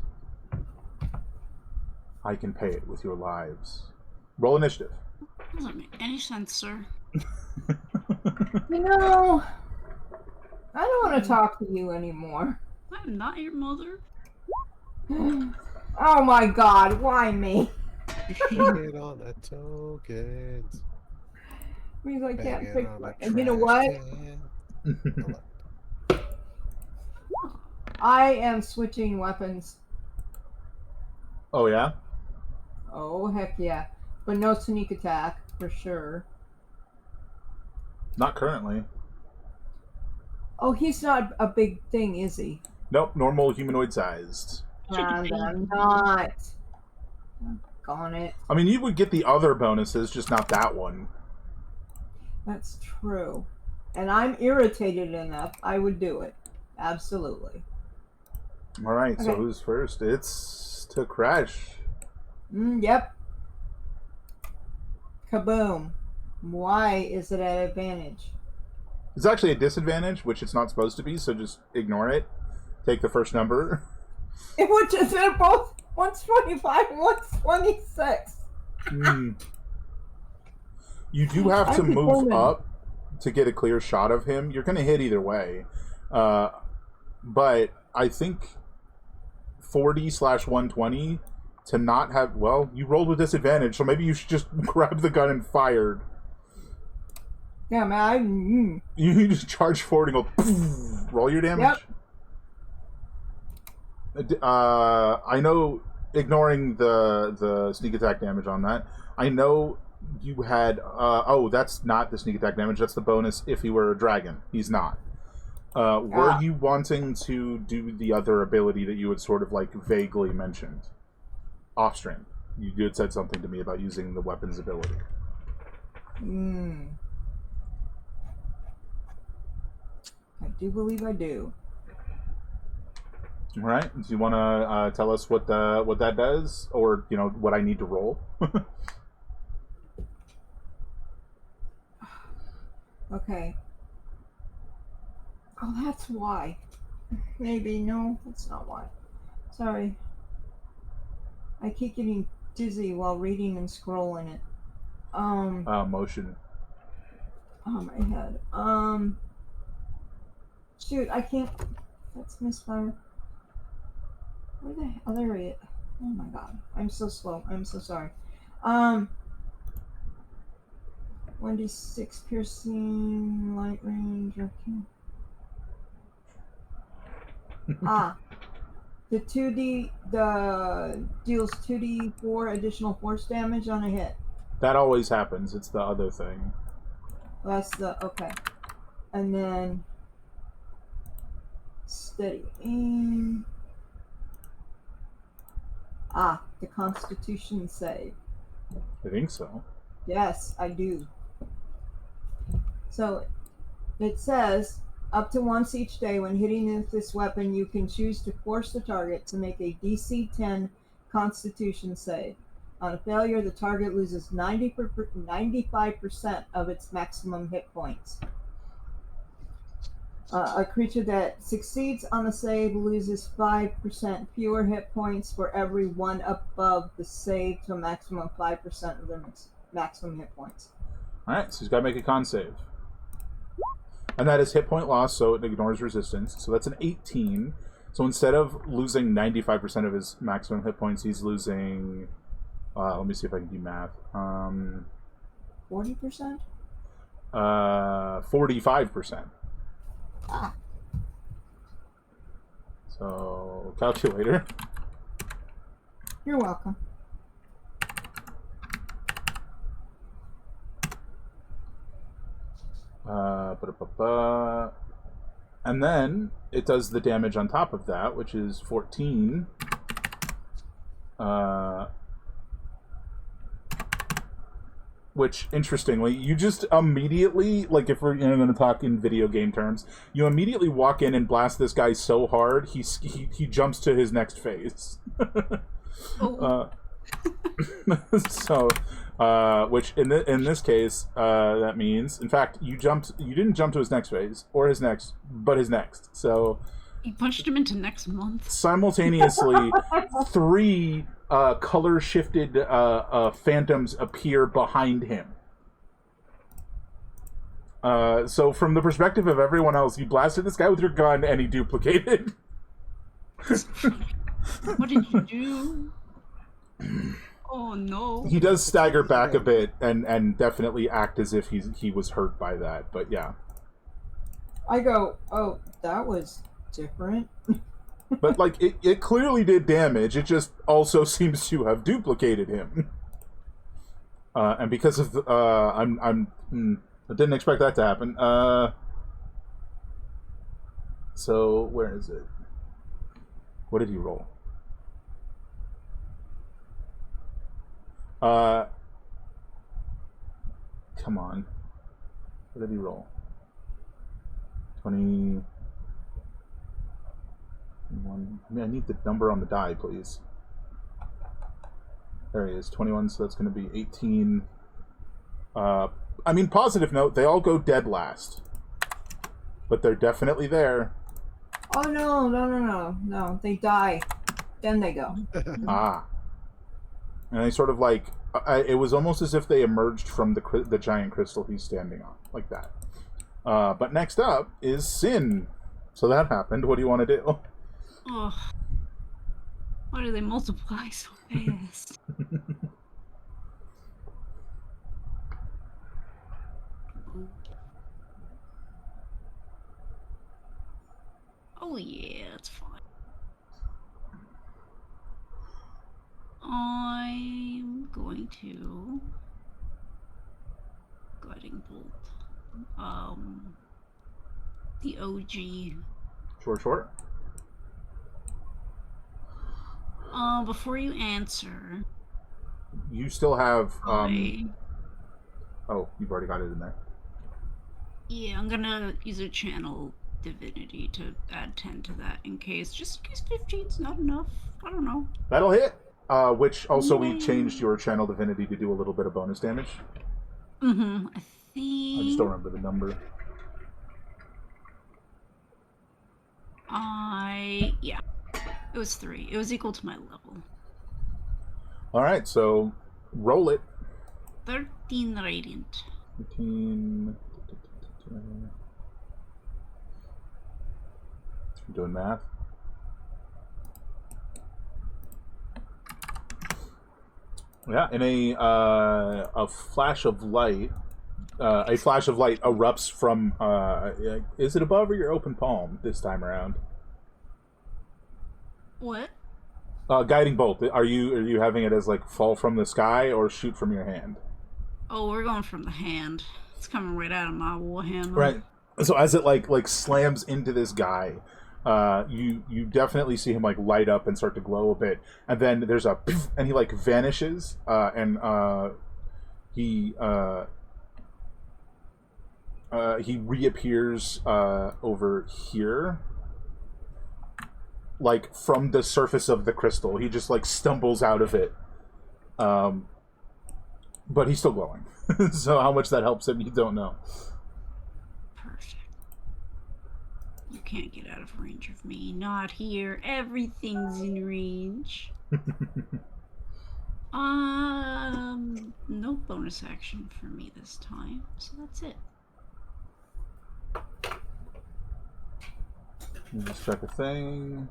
[SPEAKER 1] I can pay it with your lives. Roll initiative.
[SPEAKER 4] Doesn't make any sense, sir.
[SPEAKER 3] You know, I don't want to talk to you anymore.
[SPEAKER 4] I'm not your mother.
[SPEAKER 3] Oh my god, why me?
[SPEAKER 2] Get on the tokens.
[SPEAKER 3] Means I can't
[SPEAKER 2] Banging
[SPEAKER 3] pick
[SPEAKER 2] on
[SPEAKER 3] one.
[SPEAKER 2] the
[SPEAKER 3] And you know
[SPEAKER 2] trash
[SPEAKER 3] what?
[SPEAKER 2] can. Hold on.
[SPEAKER 3] I am switching weapons.
[SPEAKER 1] Oh, yeah?
[SPEAKER 3] Oh, heck yeah. But no sneak attack, for sure.
[SPEAKER 1] Not currently.
[SPEAKER 3] Oh, he's not a big thing, is he?
[SPEAKER 1] Nope, normal humanoid sized.
[SPEAKER 3] And I'm not. Gone it.
[SPEAKER 1] I mean, you would get the other bonuses, just not that one.
[SPEAKER 3] That's true. And I'm irritated enough, I would do it. Absolutely.
[SPEAKER 1] Alright, so
[SPEAKER 3] Okay.
[SPEAKER 1] who's first? It's to Crash.
[SPEAKER 3] Yep. Kaboom. Why is it at advantage?
[SPEAKER 1] It's actually a disadvantage, which it's not supposed to be, so just ignore it. Take the first number.
[SPEAKER 3] Which is they're both 125 and 126.
[SPEAKER 1] You do have to
[SPEAKER 3] I'm
[SPEAKER 1] move
[SPEAKER 3] determined.
[SPEAKER 1] up to get a clear shot of him. You're going to hit either way. But I think 40/120 to not have... Well, you rolled with disadvantage, so maybe you should just grab the gun and fire.
[SPEAKER 3] Yeah, man.
[SPEAKER 1] You just charge forward and go... Roll your damage.
[SPEAKER 3] Yep.
[SPEAKER 1] I know, ignoring the sneak attack damage on that, I know you had... oh, that's not the sneak attack damage. That's the bonus if he were a dragon. He's not. Were you wanting to do the other ability that you had sort of like vaguely mentioned? Off-stream. You had said something to me about using the weapons ability.
[SPEAKER 3] I do believe I do.
[SPEAKER 1] All right. Do you want to tell us what that does, or what I need to roll?
[SPEAKER 3] Okay. Oh, that's why. Maybe. No, that's not why. Sorry. I keep getting dizzy while reading and scrolling it.
[SPEAKER 1] Motion.
[SPEAKER 3] Oh, my head. Shoot, I can't. That's misfire. Where the hell? Oh, there he is. Oh my god. I'm so slow. I'm so sorry. 1d6 piercing, light range, okay. The deals 2d4 additional force damage on a hit.
[SPEAKER 1] That always happens. It's the other thing.
[SPEAKER 3] That's the okay. And then steady aim. Ah, the Constitution save.
[SPEAKER 1] I think so.
[SPEAKER 3] Yes, I do. So it says up to once each day when hitting with this weapon, you can choose to force the target to make a DC 10 Constitution save. On a failure, the target loses 95% of its maximum hit points. A creature that succeeds on the save loses 5% fewer hit points for every one above the save to a maximum of 5% of their maximum hit points.
[SPEAKER 1] Alright, so he's got to make a con save. And that is hit point loss, so it ignores resistance. So that's an 18. So instead of losing 95% of his maximum hit points, he's losing... let me see if I can do math.
[SPEAKER 3] 40%?
[SPEAKER 1] 45%.
[SPEAKER 3] Ah.
[SPEAKER 1] So, calculator.
[SPEAKER 3] You're welcome.
[SPEAKER 1] And then it does the damage on top of that, which is 14. Which, interestingly, you just immediately, like if we're going to talk in video game terms, you immediately walk in and blast this guy so hard, he jumps to his next phase.
[SPEAKER 4] Oh.
[SPEAKER 1] So, which in this case, that means, in fact, you didn't jump to his next phase, or his next, but his next. So,
[SPEAKER 4] You punched him into next month.
[SPEAKER 1] simultaneously, 3 color-shifted phantoms appear behind him. So from the perspective of everyone else, you blasted this guy with your gun and he duplicated.
[SPEAKER 4] What did you do? Oh no.
[SPEAKER 1] He does stagger back a bit and definitely act as if he was hurt by that, but yeah.
[SPEAKER 3] I go, oh, that was different.
[SPEAKER 1] But like it clearly did damage. It just also seems to have duplicated him. And because of I didn't expect that to happen. So where is it? What did he roll? Come on. What did he roll? 20. I need the number on the die, please. There he is, 21, so that's going to be 18. Positive note, they all go dead last. But they're definitely there.
[SPEAKER 3] Oh, no. They die. Then they go.
[SPEAKER 1] Ah. And they sort of like... it was almost as if they emerged from the giant crystal he's standing on. Like that. But next up is Sin. So that happened. What do you want to do?
[SPEAKER 4] Ugh. Why do they multiply so fast? Oh yeah, that's fine. I'm going to guiding bolt. The OG.
[SPEAKER 1] Short.
[SPEAKER 4] Before you answer,
[SPEAKER 1] You still have... Oh, you've already got it in there.
[SPEAKER 4] Yeah, I'm gonna use a channel divinity to add 10 to that in case 15's not enough. I don't know.
[SPEAKER 1] That'll hit. Which also we changed your channel divinity to do a little bit of bonus damage.
[SPEAKER 4] Mm-hmm. I think...
[SPEAKER 1] I just don't remember the number.
[SPEAKER 4] Yeah. It was 3. It was equal to my level.
[SPEAKER 1] Alright, so roll it.
[SPEAKER 4] 13 radiant.
[SPEAKER 1] 13... I'm doing math. Yeah, in a flash of light, erupts from. Is it above or your open palm this time around?
[SPEAKER 4] What?
[SPEAKER 1] Guiding bolt. Are you having it as like fall from the sky or shoot from your hand?
[SPEAKER 4] Oh, we're going from the hand. It's coming right out of my warhammer.
[SPEAKER 1] Right. So as it like slams into this guy, you definitely see him like light up and start to glow a bit, and then there's a poof, and he like vanishes, and he reappears over here, like from the surface of the crystal. He just like stumbles out of it, but he's still glowing. So how much that helps him, you don't know.
[SPEAKER 4] Perfect. You can't get out of range of me. Not here. Everything's in range. No bonus action for me this time, so that's it.
[SPEAKER 1] Let me just check a thing.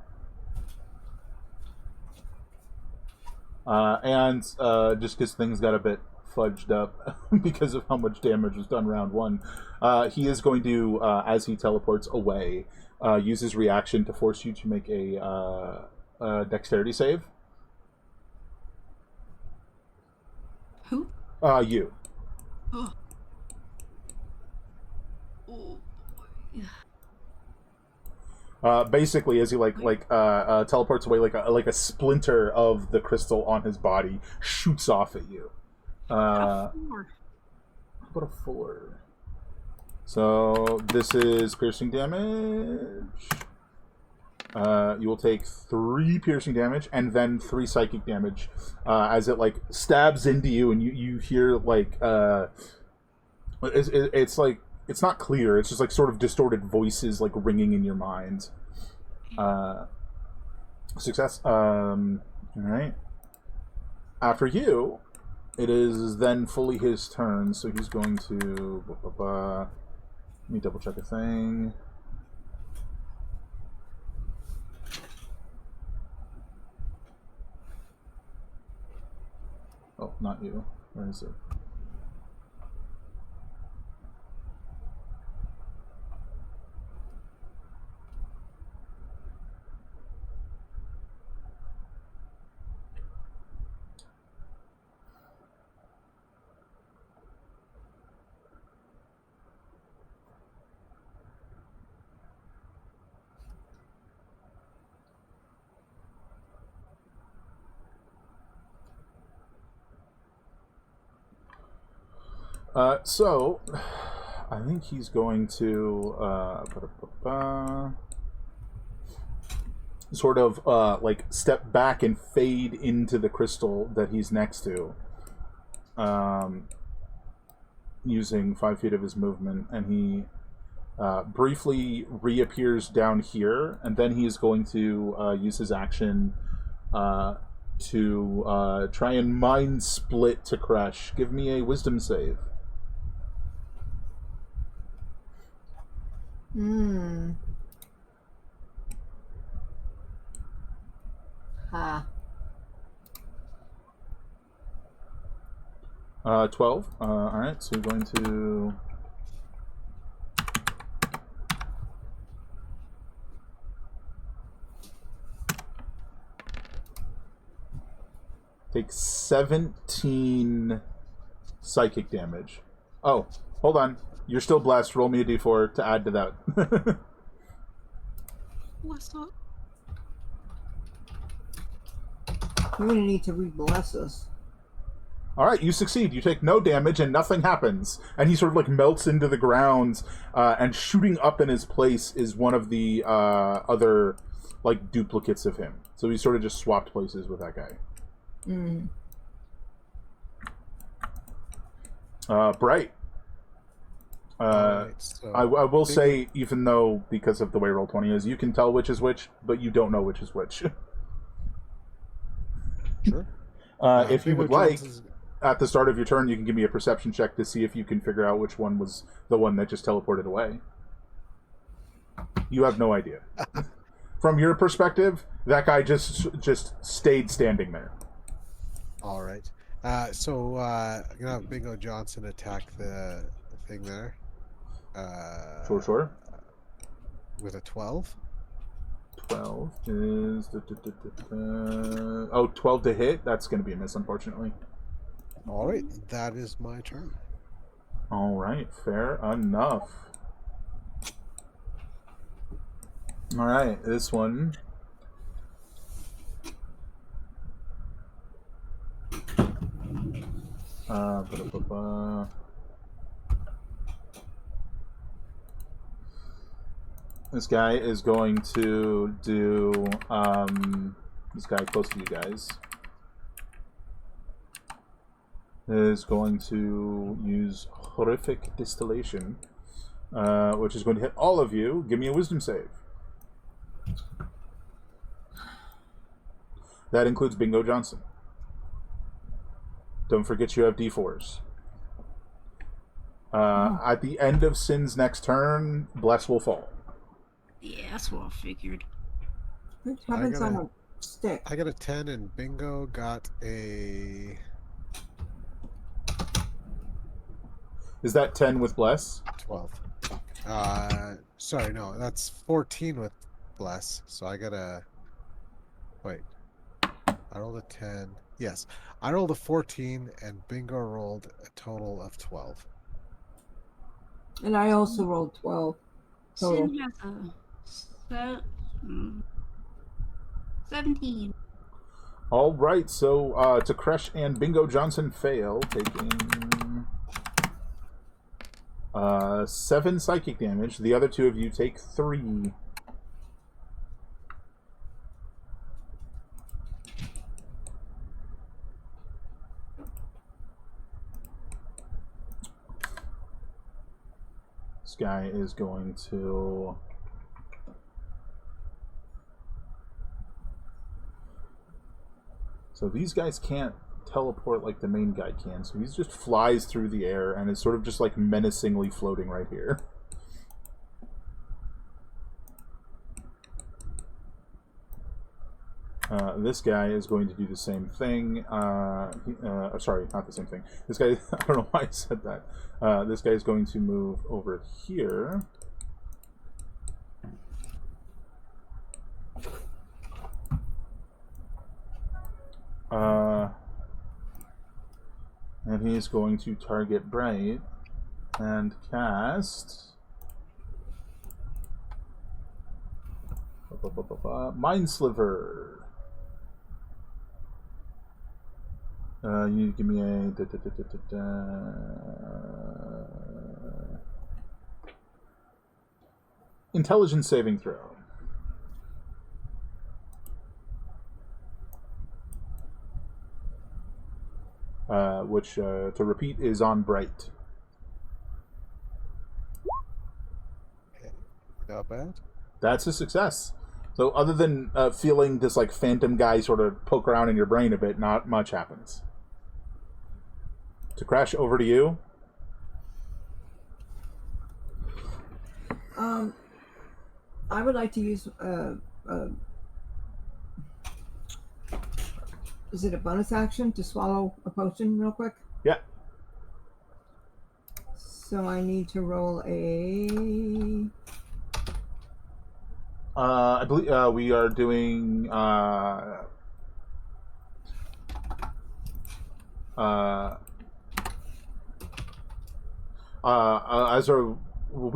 [SPEAKER 1] And just because things got a bit fudged up because of how much damage was done round one, he is going to, as he teleports away, use his reaction to force you to make a dexterity save.
[SPEAKER 4] Who?
[SPEAKER 1] You.
[SPEAKER 4] Oh.
[SPEAKER 1] Basically, as he teleports away, like a splinter of the crystal on his body shoots off at you.
[SPEAKER 4] A 4.
[SPEAKER 1] How about a 4? So this is piercing damage. You will take 3 piercing damage and then 3 psychic damage as it like stabs into you, and you hear like it's like. It's not clear. It's just like sort of distorted voices like ringing in your mind. Success. All right. After you, it is then fully his turn. So he's going to. Let me double check a thing. Oh, not you. Where is it? So, I think he's going to sort of like step back and fade into the crystal that he's next to, using 5 feet of his movement, and he briefly reappears down here, and then he is going to use his action to try and mind split to Crash. Give me a wisdom save.
[SPEAKER 3] Ha.
[SPEAKER 1] 12. Alright, so you're going to... take 17 psychic damage. Oh, hold on. You're still blessed. Roll me a d4 to add to that.
[SPEAKER 4] What's up?
[SPEAKER 3] You're gonna need to re-bless us.
[SPEAKER 1] Alright, you succeed. You take no damage and nothing happens. And he sort of like melts into the ground, and shooting up in his place is one of the other like duplicates of him. So he sort of just swapped places with that guy. Bright.
[SPEAKER 2] Right, so
[SPEAKER 1] I will say, even though, because of the way Roll20 is, you can tell which is which, but you don't know which is which.
[SPEAKER 2] Sure.
[SPEAKER 1] If you would like, at the start of your turn, you can give me a perception check to see if you can figure out which one was the one that just teleported away. You have no idea. From your perspective, that guy just stayed standing there.
[SPEAKER 2] All right. So I'm gonna have Bingo Johnson attack the thing there.
[SPEAKER 1] Sure.
[SPEAKER 2] With a 12.
[SPEAKER 1] 12 is... 12 to hit? That's going to be a miss, unfortunately.
[SPEAKER 2] All right, that is my turn.
[SPEAKER 1] All right, fair enough. All right, this one. Ba-da-ba-ba. This guy is going to do, this guy close to you guys is going to use Horrific Distillation, which is going to hit all of you. Give me a Wisdom save. That includes Bingo Johnson. Don't forget you have D4s. At the end of Sin's next turn, Bless will fall.
[SPEAKER 4] Yeah, that's what I figured.
[SPEAKER 3] Which happens on a stick.
[SPEAKER 2] I got a 10 and Bingo got a...
[SPEAKER 1] Is that 10 with Bless?
[SPEAKER 2] 12. Sorry, no, that's 14 with Bless. So I got a... Wait. I rolled a 10. Yes. I rolled a 14 and Bingo rolled a total of 12.
[SPEAKER 3] And I also rolled 12. Total.
[SPEAKER 4] Sin has a 17.
[SPEAKER 1] All right, so to Crush and Bingo Johnson fail, taking 7 psychic damage. The other two of you take 3. This guy is going to... So these guys can't teleport like the main guy can, so he just flies through the air and is sort of just like menacingly floating right here. This guy is going to do the same thing. Sorry, not the same thing. This guy, I don't know why I said that. This guy is going to move over here. And he's going to target Bright and cast Mind Sliver. You need to give me a intelligence saving throw. Which, to repeat, is on Bright.
[SPEAKER 2] Okay. Not bad.
[SPEAKER 1] That's a success. So other than feeling this like phantom guy sort of poke around in your brain a bit, not much happens. To Crash, over to you.
[SPEAKER 3] I would like to use is it a bonus action to swallow a potion real quick?
[SPEAKER 1] Yeah.
[SPEAKER 3] So I need to roll a...
[SPEAKER 1] I believe we are doing we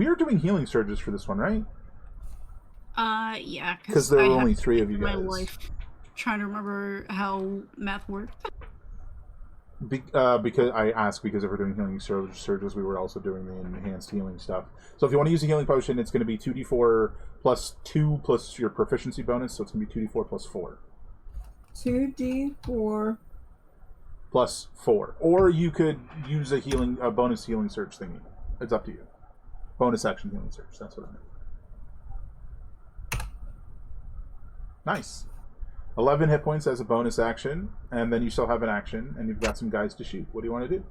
[SPEAKER 1] are doing healing surges for this one, right?
[SPEAKER 4] Yeah,
[SPEAKER 1] Because there are only 3 of you
[SPEAKER 4] my
[SPEAKER 1] guys.
[SPEAKER 4] life trying to remember how math worked.
[SPEAKER 1] Because I asked, because if we're doing healing surges, we were also doing the enhanced healing stuff. So if you want to use a healing potion, it's going to be 2d4 plus 2 plus your proficiency bonus, so it's going to be 2d4 plus 4.
[SPEAKER 3] 2d4
[SPEAKER 1] plus 4. Or you could use a bonus healing surge thingy. It's up to you. Bonus action healing surge, that's what I meant. Nice. 11 hit points as a bonus action, and then you still have an action, and you've got some guys to shoot. What do you want to do?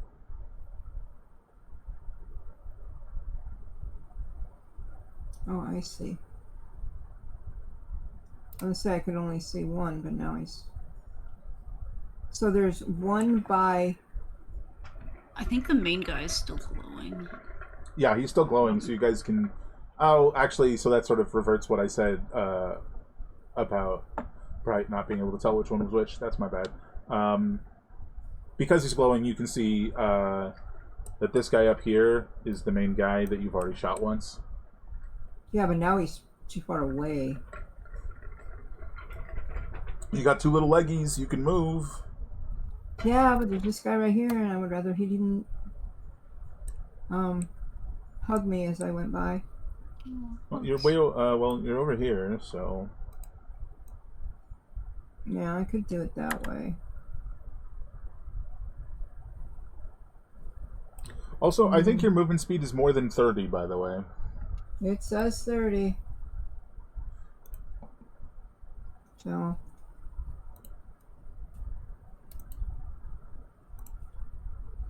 [SPEAKER 3] Oh, I see. I was say I could only see one, but now so there's one by...
[SPEAKER 4] I think the main guy is still glowing.
[SPEAKER 1] Yeah, he's still glowing, so you guys can... Oh, actually, so that sort of reverts what I said about Bright not being able to tell which one was which. That's my bad. Because he's glowing, you can see that this guy up here is the main guy that you've already shot once.
[SPEAKER 3] Yeah, but now he's too far away.
[SPEAKER 1] You got 2 little leggies. You can move.
[SPEAKER 3] Yeah, but there's this guy right here, and I would rather he didn't hug me as I went by.
[SPEAKER 1] Well, you're way. You're over here, so.
[SPEAKER 3] Yeah, I could do it that way.
[SPEAKER 1] Also, I think your movement speed is more than 30, by the way.
[SPEAKER 3] It says 30. So.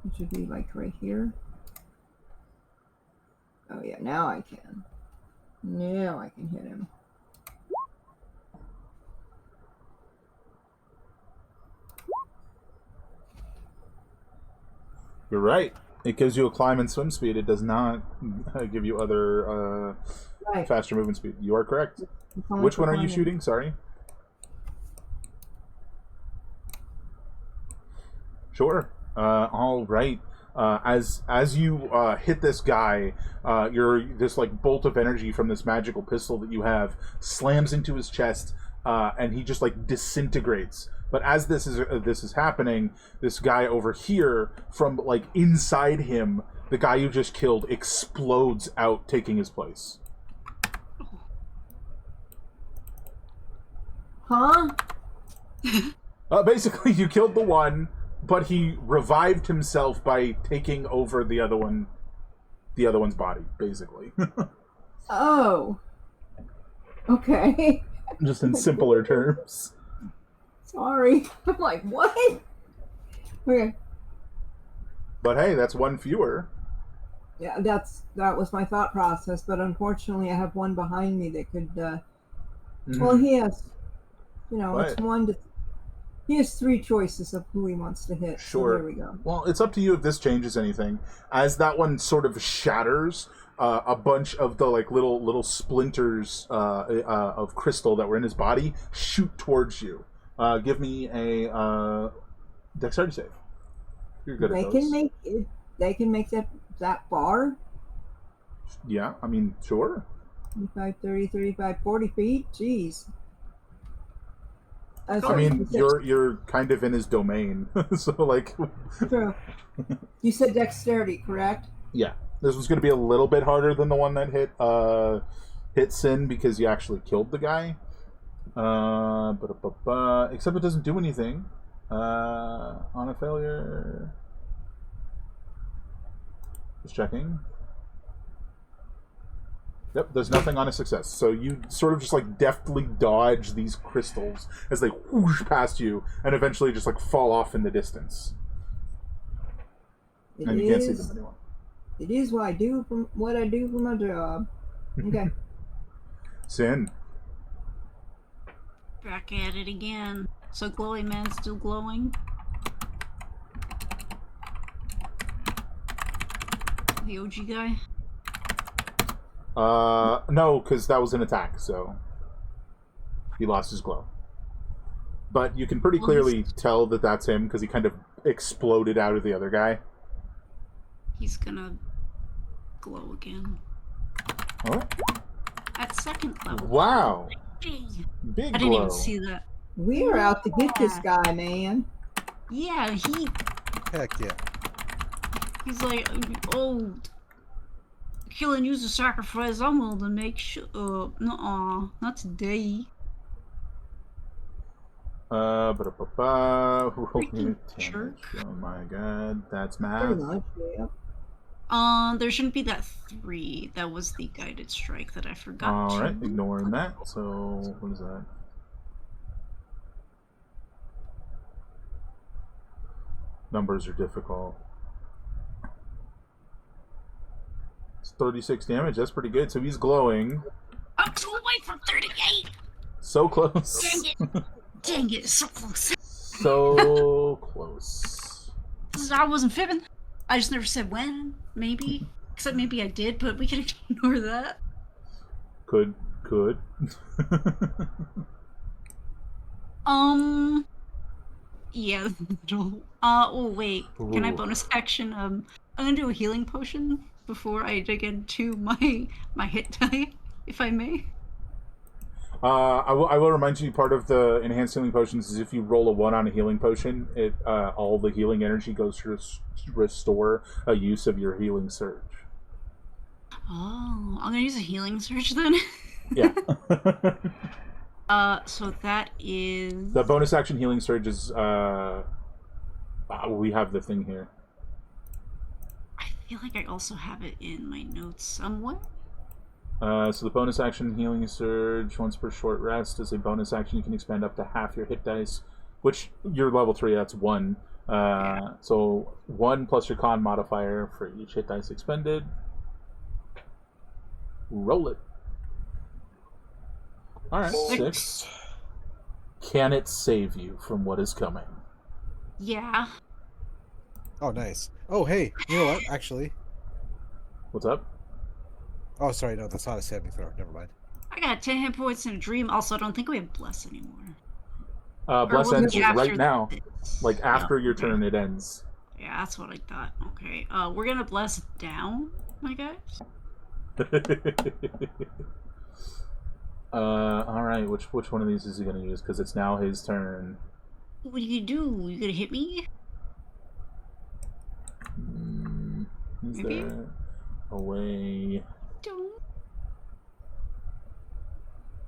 [SPEAKER 3] It should be like right here. Oh yeah, now I can. Now I can hit him.
[SPEAKER 1] You're right. It gives you a climb and swim speed. It does not give you other
[SPEAKER 3] Right.
[SPEAKER 1] faster movement speed. You are correct.
[SPEAKER 3] It's only
[SPEAKER 1] Which
[SPEAKER 3] for
[SPEAKER 1] one are you
[SPEAKER 3] climbing.
[SPEAKER 1] shooting? Sorry. Sure. All right. As you hit this guy, this like bolt of energy from this magical pistol that you have slams into his chest, and he just like disintegrates. But as this is happening, this guy over here, from like inside him, the guy you just killed explodes out, taking his place.
[SPEAKER 3] Huh?
[SPEAKER 1] Basically, you killed the one, but he revived himself by taking over the other one's body, basically.
[SPEAKER 3] Oh. Okay.
[SPEAKER 1] Just in simpler terms.
[SPEAKER 3] Sorry. I'm like, what? Okay.
[SPEAKER 1] But hey, that's one fewer.
[SPEAKER 3] Yeah, that was my thought process, but unfortunately I have one behind me that could well, he has, it's one to. He has 3 choices of who he wants to hit.
[SPEAKER 1] Sure.
[SPEAKER 3] So there we go.
[SPEAKER 1] Well, it's up to you if this changes anything. As that one sort of shatters, a bunch of the like little splinters of crystal that were in his body shoot towards you. Give me a dexterity save. You're good
[SPEAKER 3] They
[SPEAKER 1] at
[SPEAKER 3] can
[SPEAKER 1] those.
[SPEAKER 3] make it. They can make that far.
[SPEAKER 1] Yeah, I mean, sure.
[SPEAKER 3] 25, 30, 35, 40 feet. Jeez.
[SPEAKER 1] I mean, you're kind of in his domain, so like.
[SPEAKER 3] True. You said dexterity, correct?
[SPEAKER 1] Yeah, this was going to be a little bit harder than the one that hit Sin because you actually killed the guy. Except it doesn't do anything on a failure. Just checking. Yep, there's nothing on a success. So you sort of just like deftly dodge these crystals as they whoosh past you and eventually just like fall off in the distance. And you can't see them anymore.
[SPEAKER 3] It is what I do for my job. Okay.
[SPEAKER 1] Sin.
[SPEAKER 4] Back at it again. So glowing man's still glowing. The OG guy.
[SPEAKER 1] No, because that was an attack, so he lost his glow. But you can pretty clearly tell that that's him because he kind of exploded out of the other guy.
[SPEAKER 4] He's gonna glow again.
[SPEAKER 1] Oh.
[SPEAKER 4] At second level.
[SPEAKER 1] Wow.
[SPEAKER 4] Gee.
[SPEAKER 1] Big
[SPEAKER 4] I didn't
[SPEAKER 1] glow.
[SPEAKER 4] even see that.
[SPEAKER 3] We are out to get this guy, man.
[SPEAKER 4] Yeah,
[SPEAKER 2] Heck yeah.
[SPEAKER 4] he's like, oh, killing you's a sacrifice I'm willing to make sure. Nuh-uh, not today.
[SPEAKER 1] Roll
[SPEAKER 4] Freaking
[SPEAKER 1] damage. Oh my god, that's
[SPEAKER 3] Pretty
[SPEAKER 1] math.
[SPEAKER 3] much, yeah.
[SPEAKER 4] There shouldn't be that 3. That was the guided strike that I forgot to.
[SPEAKER 1] Alright, ignoring that. So, what is that? Numbers are difficult. It's 36 damage, that's pretty good. So he's glowing.
[SPEAKER 4] I'm 2 away from 38!
[SPEAKER 1] So close.
[SPEAKER 4] Dang it! Dang it, so close.
[SPEAKER 1] So close.
[SPEAKER 4] I wasn't fibbing. I just never said when, maybe. Except maybe I did, but we can ignore that.
[SPEAKER 1] Could.
[SPEAKER 4] Yeah, oh wait. Can I
[SPEAKER 1] Ooh.
[SPEAKER 4] bonus action I'm gonna do a healing potion before I dig into my hit die, if I may.
[SPEAKER 1] I will remind you, part of the enhanced healing potions is if you roll a 1 on a healing potion, it all the healing energy goes to restore a use of your healing surge.
[SPEAKER 4] Oh, I'm gonna use a healing surge then.
[SPEAKER 1] Yeah.
[SPEAKER 4] So that is
[SPEAKER 1] The bonus action healing surge is we have the thing here.
[SPEAKER 4] I feel like I also have it in my notes somewhere.
[SPEAKER 1] So the bonus action healing surge, once per short rest, is a bonus action. You can expand up to half your hit dice, which you're level 3, that's 1. So 1 plus your con modifier for each hit dice expended. Roll it. Alright, 6. Can it save you from what is coming?
[SPEAKER 4] Yeah.
[SPEAKER 2] Oh, nice. Oh, hey, you know what? Actually,
[SPEAKER 1] What's up?
[SPEAKER 2] oh, sorry, no, that's not a saving throw. Never mind.
[SPEAKER 4] I got 10 hit points in a dream. Also, I don't think we have bless anymore.
[SPEAKER 1] Bless
[SPEAKER 4] will it
[SPEAKER 1] ends
[SPEAKER 4] be after
[SPEAKER 1] right now.
[SPEAKER 4] this?
[SPEAKER 1] Like, after
[SPEAKER 4] Yeah,
[SPEAKER 1] your
[SPEAKER 4] okay.
[SPEAKER 1] turn, it ends.
[SPEAKER 4] Yeah, that's what I thought. Okay. We're gonna bless down, my guys.
[SPEAKER 1] Alright, which one of these is he going to use? Because it's now his turn.
[SPEAKER 4] What do? You gonna hit me?
[SPEAKER 1] Is
[SPEAKER 4] Maybe?
[SPEAKER 1] there a way?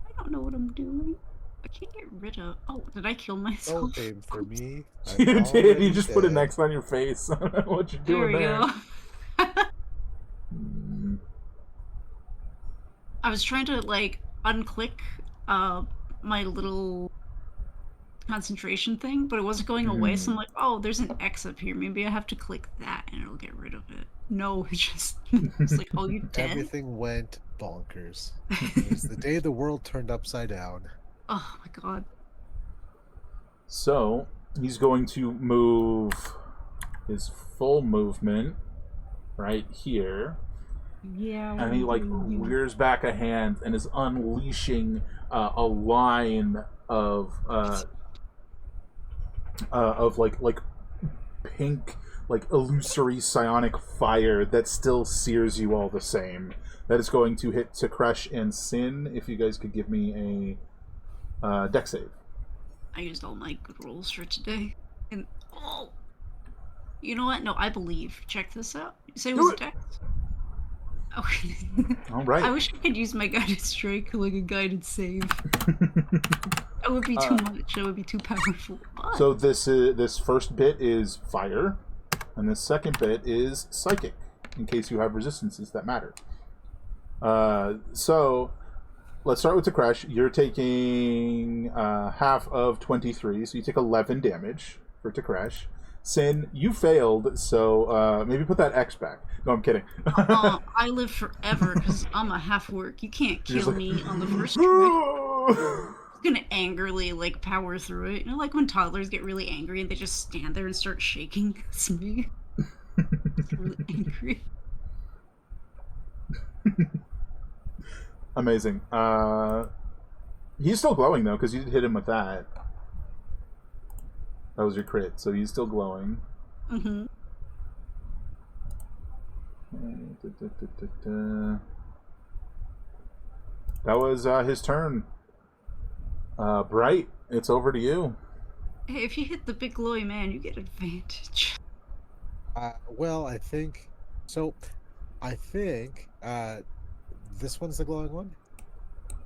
[SPEAKER 4] I don't know what I'm doing. I can't get rid of. Oh, did I kill myself?
[SPEAKER 2] Don't aim for me. I'm
[SPEAKER 1] You did.
[SPEAKER 2] already
[SPEAKER 1] You just put an
[SPEAKER 2] dead.
[SPEAKER 1] X on your face. I don't know what you're
[SPEAKER 4] There
[SPEAKER 1] doing
[SPEAKER 4] we
[SPEAKER 1] there.
[SPEAKER 4] go.
[SPEAKER 1] Hmm.
[SPEAKER 4] I was trying to like unclick my little concentration thing, but it wasn't going away. So I'm like, oh, there's an X up here. Maybe I have to click that and it'll get rid of it. No, it just it's like, oh, you dead?
[SPEAKER 2] Everything went bonkers. It was the day the world turned upside down.
[SPEAKER 4] Oh my god.
[SPEAKER 1] So he's going to move his full movement right here,
[SPEAKER 4] Yeah.
[SPEAKER 1] and he like rears back a hand and is unleashing a line of like pink, like illusory psionic fire that still sears you all the same. That is going to hit Takresh and Sin. If you guys could give me a dex save.
[SPEAKER 4] I used all my good rolls for today. And oh, you know what? No, I believe. Check this out. You say it was a dex? Oh.
[SPEAKER 1] All right.
[SPEAKER 4] I wish I could use my guided strike like a guided save. That would be too much. That would be too powerful. But
[SPEAKER 1] So this first bit is fire, and this second bit is psychic, in case you have resistances that matter. So let's start with Takresh. You're taking half of 23, so you take 11 damage for Takresh. Sin, you failed, so maybe put that X back. No, I'm kidding.
[SPEAKER 4] I live forever because I'm a half work. You can't
[SPEAKER 1] You're just
[SPEAKER 4] kill
[SPEAKER 1] like,
[SPEAKER 4] me on the first try. I'm gonna angrily like power through it. You know, like when toddlers get really angry and they just stand there and start shaking. It's me. It's really angry.
[SPEAKER 1] Amazing. He's still glowing though, because you did hit him with that. That was your crit, so he's still glowing.
[SPEAKER 4] Mm-hmm.
[SPEAKER 1] That was his turn. Bright, it's over to you.
[SPEAKER 4] Hey, if you hit the big glowy man, you get advantage.
[SPEAKER 2] Well, I think so. I think this one's the glowing one,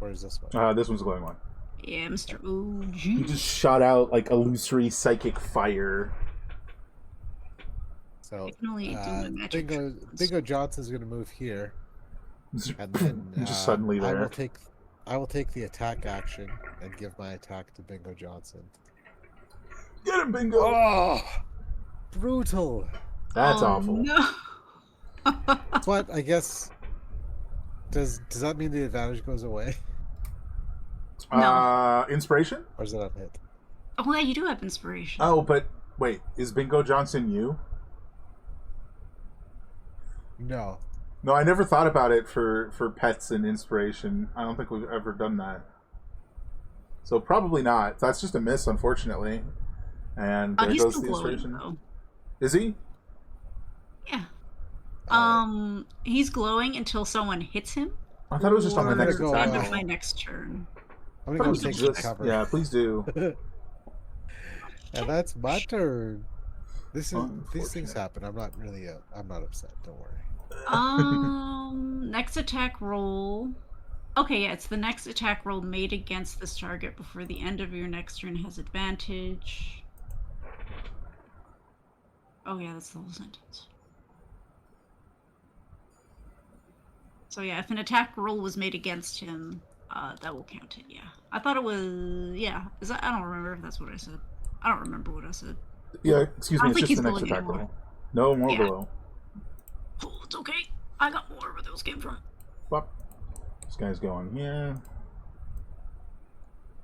[SPEAKER 2] or is this one?
[SPEAKER 1] This one's the glowing one.
[SPEAKER 4] Yeah, Mr. OG.
[SPEAKER 1] You just shot out like illusory psychic fire.
[SPEAKER 2] So
[SPEAKER 4] I can only do my magic.
[SPEAKER 2] Bingo Johnson's going to move here, and then
[SPEAKER 1] Just suddenly there.
[SPEAKER 2] I will take the attack action and give my attack to Bingo Johnson.
[SPEAKER 1] Get him, Bingo!
[SPEAKER 2] Oh, brutal.
[SPEAKER 1] That's awful.
[SPEAKER 4] No.
[SPEAKER 2] But I guess does that mean the advantage goes away,
[SPEAKER 4] No.
[SPEAKER 1] Inspiration?
[SPEAKER 2] or is that a hit?
[SPEAKER 4] Oh yeah, you do have inspiration.
[SPEAKER 1] Oh, but wait, is Bingo Johnson you?
[SPEAKER 2] No.
[SPEAKER 1] No, I never thought about it for pets and inspiration. I don't think we've ever done that. So probably not. That's just a miss, unfortunately. And there
[SPEAKER 4] He's
[SPEAKER 1] goes
[SPEAKER 4] still
[SPEAKER 1] the
[SPEAKER 4] glowing,
[SPEAKER 1] inspiration.
[SPEAKER 4] though.
[SPEAKER 1] Is he?
[SPEAKER 4] Yeah. He's glowing until someone hits him.
[SPEAKER 1] I thought it was just on my
[SPEAKER 4] or
[SPEAKER 1] next
[SPEAKER 2] go,
[SPEAKER 1] attack
[SPEAKER 4] end of
[SPEAKER 1] roll.
[SPEAKER 4] my next turn.
[SPEAKER 2] I'm
[SPEAKER 1] I
[SPEAKER 2] gonna
[SPEAKER 1] thought it
[SPEAKER 2] go
[SPEAKER 1] was
[SPEAKER 2] take some
[SPEAKER 1] just
[SPEAKER 2] cover.
[SPEAKER 1] yeah. Please do.
[SPEAKER 2] And that's my turn. These things
[SPEAKER 1] Unfortunate.
[SPEAKER 2] happen. I'm not upset. Don't worry.
[SPEAKER 4] Next attack roll. Okay, yeah, it's the next attack roll made against this target before the end of your next turn has advantage. Oh yeah, that's the whole sentence. So yeah, if an attack roll was made against him, that will count it, yeah. I thought it was, yeah. I don't remember if that's what I said. I don't remember what I said.
[SPEAKER 1] Yeah, excuse
[SPEAKER 4] I
[SPEAKER 1] me.
[SPEAKER 4] don't
[SPEAKER 1] It's
[SPEAKER 4] think
[SPEAKER 1] just
[SPEAKER 4] he's
[SPEAKER 1] the next
[SPEAKER 4] glowing
[SPEAKER 1] attack
[SPEAKER 4] anymore.
[SPEAKER 1] roll. No more
[SPEAKER 4] Yeah.
[SPEAKER 1] glow.
[SPEAKER 4] Oh, it's okay. I got more where those came from.
[SPEAKER 1] Bop. This guy's going here.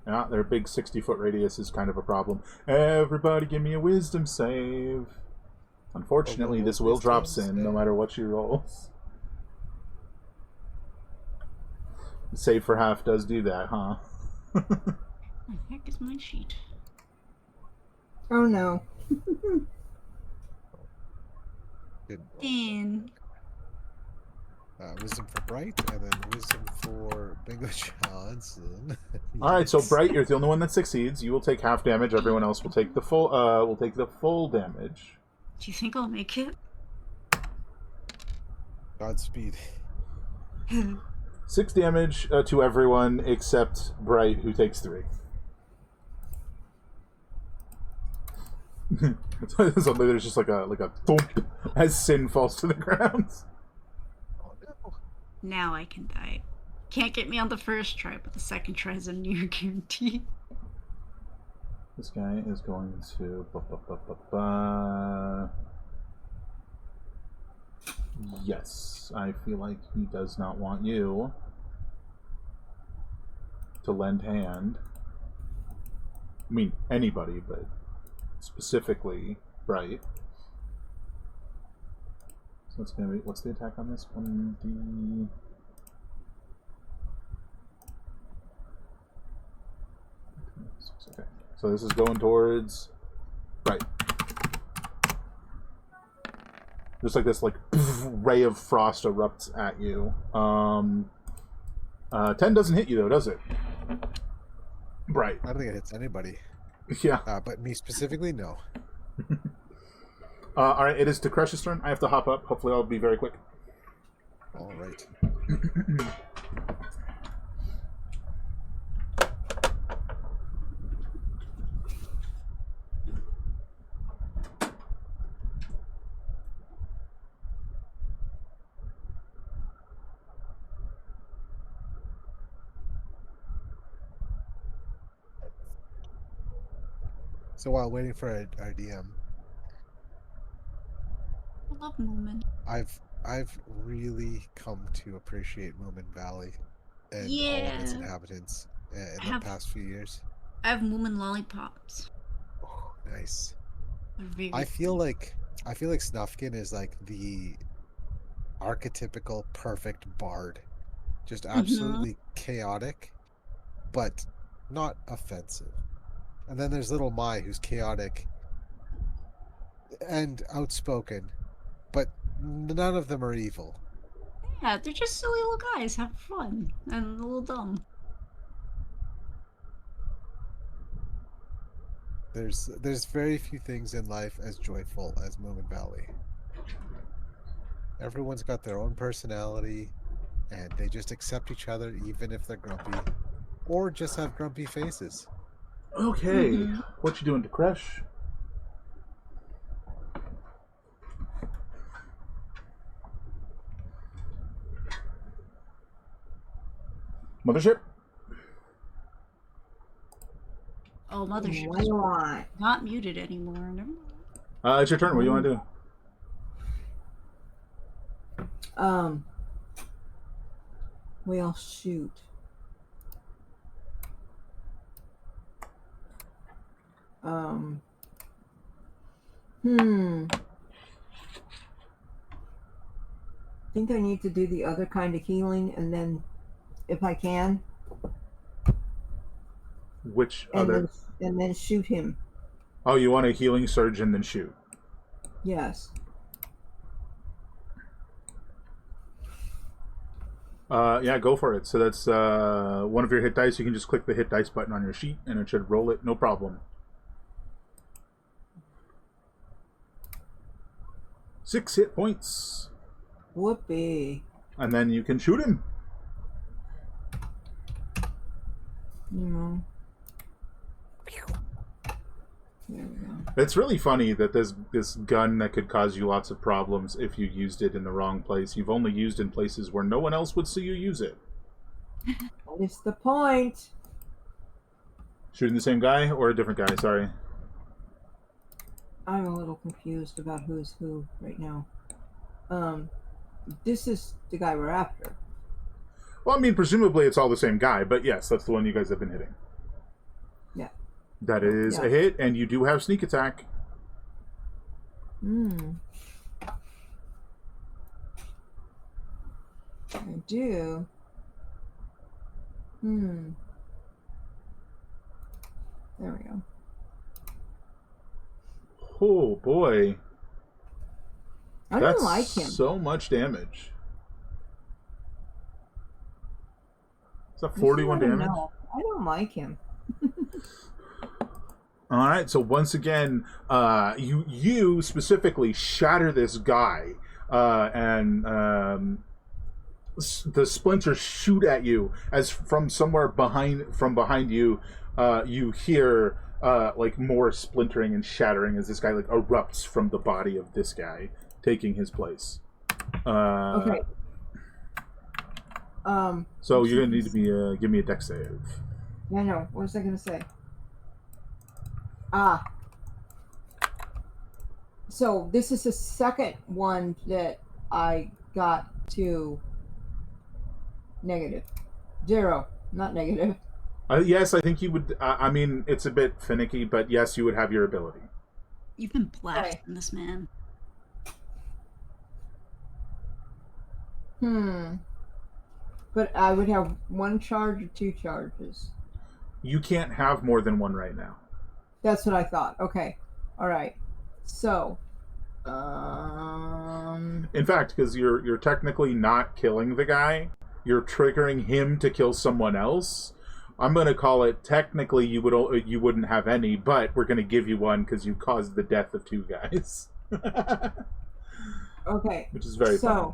[SPEAKER 1] Yeah, their big 60-foot radius is kind of a problem. Everybody give me a wisdom save. Unfortunately, this will drop sin no matter what she rolls. Save for half does do that, huh?
[SPEAKER 4] Where the heck is my sheet?
[SPEAKER 3] Oh no.
[SPEAKER 2] Good.
[SPEAKER 4] In.
[SPEAKER 2] Wisdom for Bright, and then wisdom for Bingo Johnson.
[SPEAKER 1] Alright, so
[SPEAKER 2] Yes.
[SPEAKER 1] Bright, you're the only one that succeeds. You will take half damage, everyone else will take the full damage.
[SPEAKER 4] Do you think I'll make it?
[SPEAKER 2] Godspeed.
[SPEAKER 1] 6 damage to everyone except Bright, who takes 3. So there's just like a thump as Sin falls to the ground.
[SPEAKER 2] Oh no.
[SPEAKER 4] Now I can die. Can't get me on the first try, but the second try is a near guarantee.
[SPEAKER 1] This guy is going to... Yes, I feel like he does not want you to lend hand. I mean, anybody, but specifically Bright. So it's going to be... What's the attack on this one? Okay. So this is going towards... Right. Just like this, like, ray of frost erupts at you. 10 doesn't hit you, though, does it? Right.
[SPEAKER 2] I don't think it hits anybody.
[SPEAKER 1] Yeah.
[SPEAKER 2] But me specifically, no.
[SPEAKER 1] Alright, it is to Crush's turn. I have to hop up. Hopefully I'll be very quick.
[SPEAKER 2] All right. So while waiting for our DM,
[SPEAKER 4] I love Moomin.
[SPEAKER 2] I've really come to appreciate Moomin Valley and all of its
[SPEAKER 4] Yeah.
[SPEAKER 2] inhabitants in
[SPEAKER 4] I
[SPEAKER 2] the
[SPEAKER 4] have-
[SPEAKER 2] past few years.
[SPEAKER 4] I have Moomin lollipops.
[SPEAKER 2] Oh, nice.
[SPEAKER 4] They're very
[SPEAKER 2] I feel like Snufkin is like the archetypical perfect bard. Just absolutely chaotic, but not offensive. And then there's little Mai, who's chaotic and outspoken, but none of them are evil.
[SPEAKER 4] Yeah, they're just silly little guys having fun and a little dumb.
[SPEAKER 2] There's very few things in life as joyful as Moomin Valley. Everyone's got their own personality, and they just accept each other even if they're grumpy, or just have grumpy faces.
[SPEAKER 1] Okay. What you doing to Crush? Mothership?
[SPEAKER 4] Oh, Mothership
[SPEAKER 3] What do
[SPEAKER 4] is
[SPEAKER 3] you want?
[SPEAKER 4] not muted anymore. Never mind.
[SPEAKER 1] It's your turn. What do you want to do?
[SPEAKER 3] Well, shoot. Think I need to do the other kind of healing, and then, if I can,
[SPEAKER 1] Which
[SPEAKER 3] and
[SPEAKER 1] other...
[SPEAKER 3] then shoot him.
[SPEAKER 1] Oh, you want a healing surge and then shoot.
[SPEAKER 3] Yes.
[SPEAKER 1] Yeah, go for it. So that's one of your hit dice. You can just click the hit dice button on your sheet, and it should roll it, no problem. 6 hit points,
[SPEAKER 3] Whoopee.
[SPEAKER 1] and then you can shoot him.
[SPEAKER 3] You know. There we go.
[SPEAKER 1] It's really funny that this gun that could cause you lots of problems if you used it in the wrong place, you've only used in places where no one else would see you use it.
[SPEAKER 3] That is the point.
[SPEAKER 1] Shooting the same guy or a different guy? Sorry.
[SPEAKER 3] I'm a little confused about who's who right now. This is the guy we're after.
[SPEAKER 1] Well, I mean, presumably it's all the same guy, but yes, that's the one you guys have been hitting.
[SPEAKER 3] Yeah.
[SPEAKER 1] That is a hit, and you do have sneak attack.
[SPEAKER 3] I do. There we go.
[SPEAKER 1] Oh boy,
[SPEAKER 3] I
[SPEAKER 1] that's
[SPEAKER 3] don't like him.
[SPEAKER 1] so much damage. Is that 41 damage?
[SPEAKER 3] No, I don't like him.
[SPEAKER 1] All right, so once again, you specifically shatter this guy, and the splinters shoot at you as from somewhere behind you. You hear like more splintering and shattering as this guy like erupts from the body of this guy, taking his place.
[SPEAKER 3] Okay.
[SPEAKER 1] So you're gonna need to be give me a dex save.
[SPEAKER 3] I know. What was I gonna say? So this is the second one that I got to negative. 0, not negative.
[SPEAKER 1] Yes, I think you would. I mean, it's a bit finicky, but yes, you would have your ability.
[SPEAKER 4] You've been blasting this man.
[SPEAKER 3] But I would have 1 charge or 2 charges.
[SPEAKER 1] You can't have more than 1 right now.
[SPEAKER 3] That's what I thought. Okay. All right. So,
[SPEAKER 1] in fact, because you're technically not killing the guy, you're triggering him to kill someone else. I'm going to call it technically you wouldn't have any, but we're going to give you 1 because you caused the death of 2 guys.
[SPEAKER 3] Okay.
[SPEAKER 1] Which is very funny.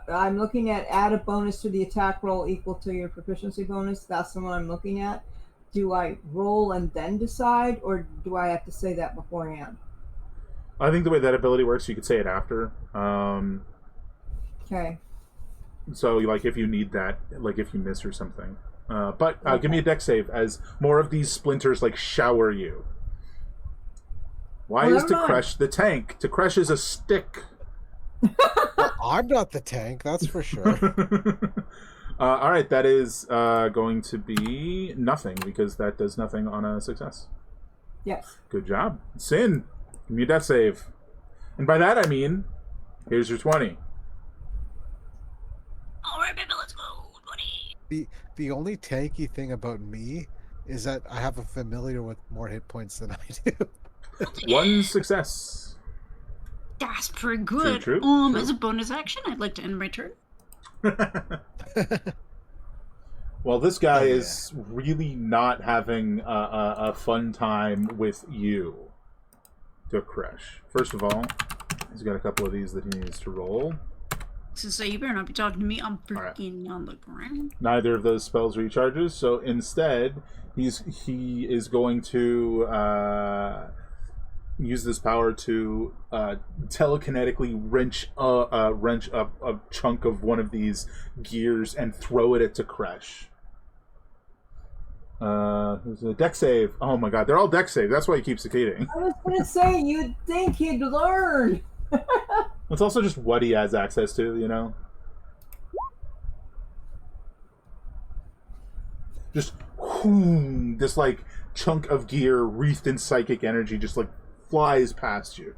[SPEAKER 3] I'm looking at add a bonus to the attack roll equal to your proficiency bonus. That's the one I'm looking at. Do I roll and then decide, or do I have to say that beforehand?
[SPEAKER 1] I think the way that ability works, you could say it after.
[SPEAKER 3] Okay.
[SPEAKER 1] So, like, if you need that, like if you miss or something. But
[SPEAKER 3] Okay.
[SPEAKER 1] give me a dex save as more of these splinters, like, shower you. Why is to crush the tank? To crush is a stick.
[SPEAKER 2] Well, I'm not the tank, that's for sure.
[SPEAKER 1] All right, that is going to be nothing because that does nothing on a success.
[SPEAKER 3] Yes.
[SPEAKER 1] Good job. Sin, give me a death save. And by that I mean, here's your 20.
[SPEAKER 4] All right, baby, let's go, buddy.
[SPEAKER 2] The only tanky thing about me is that I have a familiar with more hit points than I do.
[SPEAKER 1] 1 success.
[SPEAKER 4] That's pretty good.
[SPEAKER 1] True.
[SPEAKER 4] As a bonus action, I'd like to end my turn.
[SPEAKER 1] Well, this guy is really not having a fun time with you, to Kresh. First of all, he's got a couple of these that he needs to roll.
[SPEAKER 4] So say you better not be talking to me. I'm freaking on the ground.
[SPEAKER 1] Neither of those spells recharges, so instead, he is going to use this power to telekinetically wrench up a chunk of one of these gears and throw it at Kresh. There's a deck save. Oh my god, they're all deck save. That's why he keeps succeeding.
[SPEAKER 3] I was going to say, you'd think he'd learn.
[SPEAKER 1] It's also just what he has access to, you know? Just, this, like, chunk of gear wreathed in psychic energy just, like, flies past you.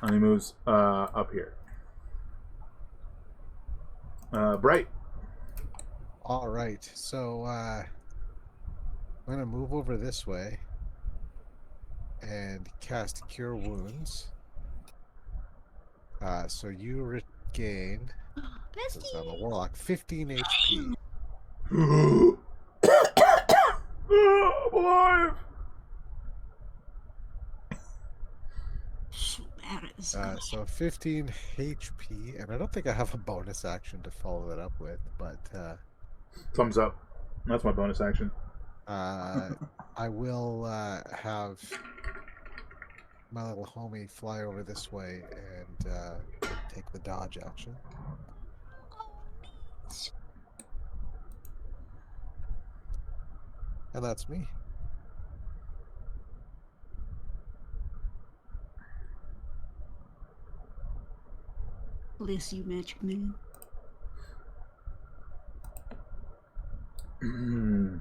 [SPEAKER 1] And he moves up here. Bright.
[SPEAKER 2] All right, so I'm going to move over this way and cast Cure Wounds. So you regain, since I'm a
[SPEAKER 4] Bestie.
[SPEAKER 2] warlock, 15 HP.
[SPEAKER 1] I'm alive!
[SPEAKER 4] So bad at this.
[SPEAKER 2] So 15 HP, and I don't think I have a bonus action to follow that up with, but
[SPEAKER 1] Thumbs up. That's my bonus action.
[SPEAKER 2] I will have my little homie fly over this way and take the dodge action. And that's me.
[SPEAKER 4] Bless you, Magic Man.
[SPEAKER 1] Ooh.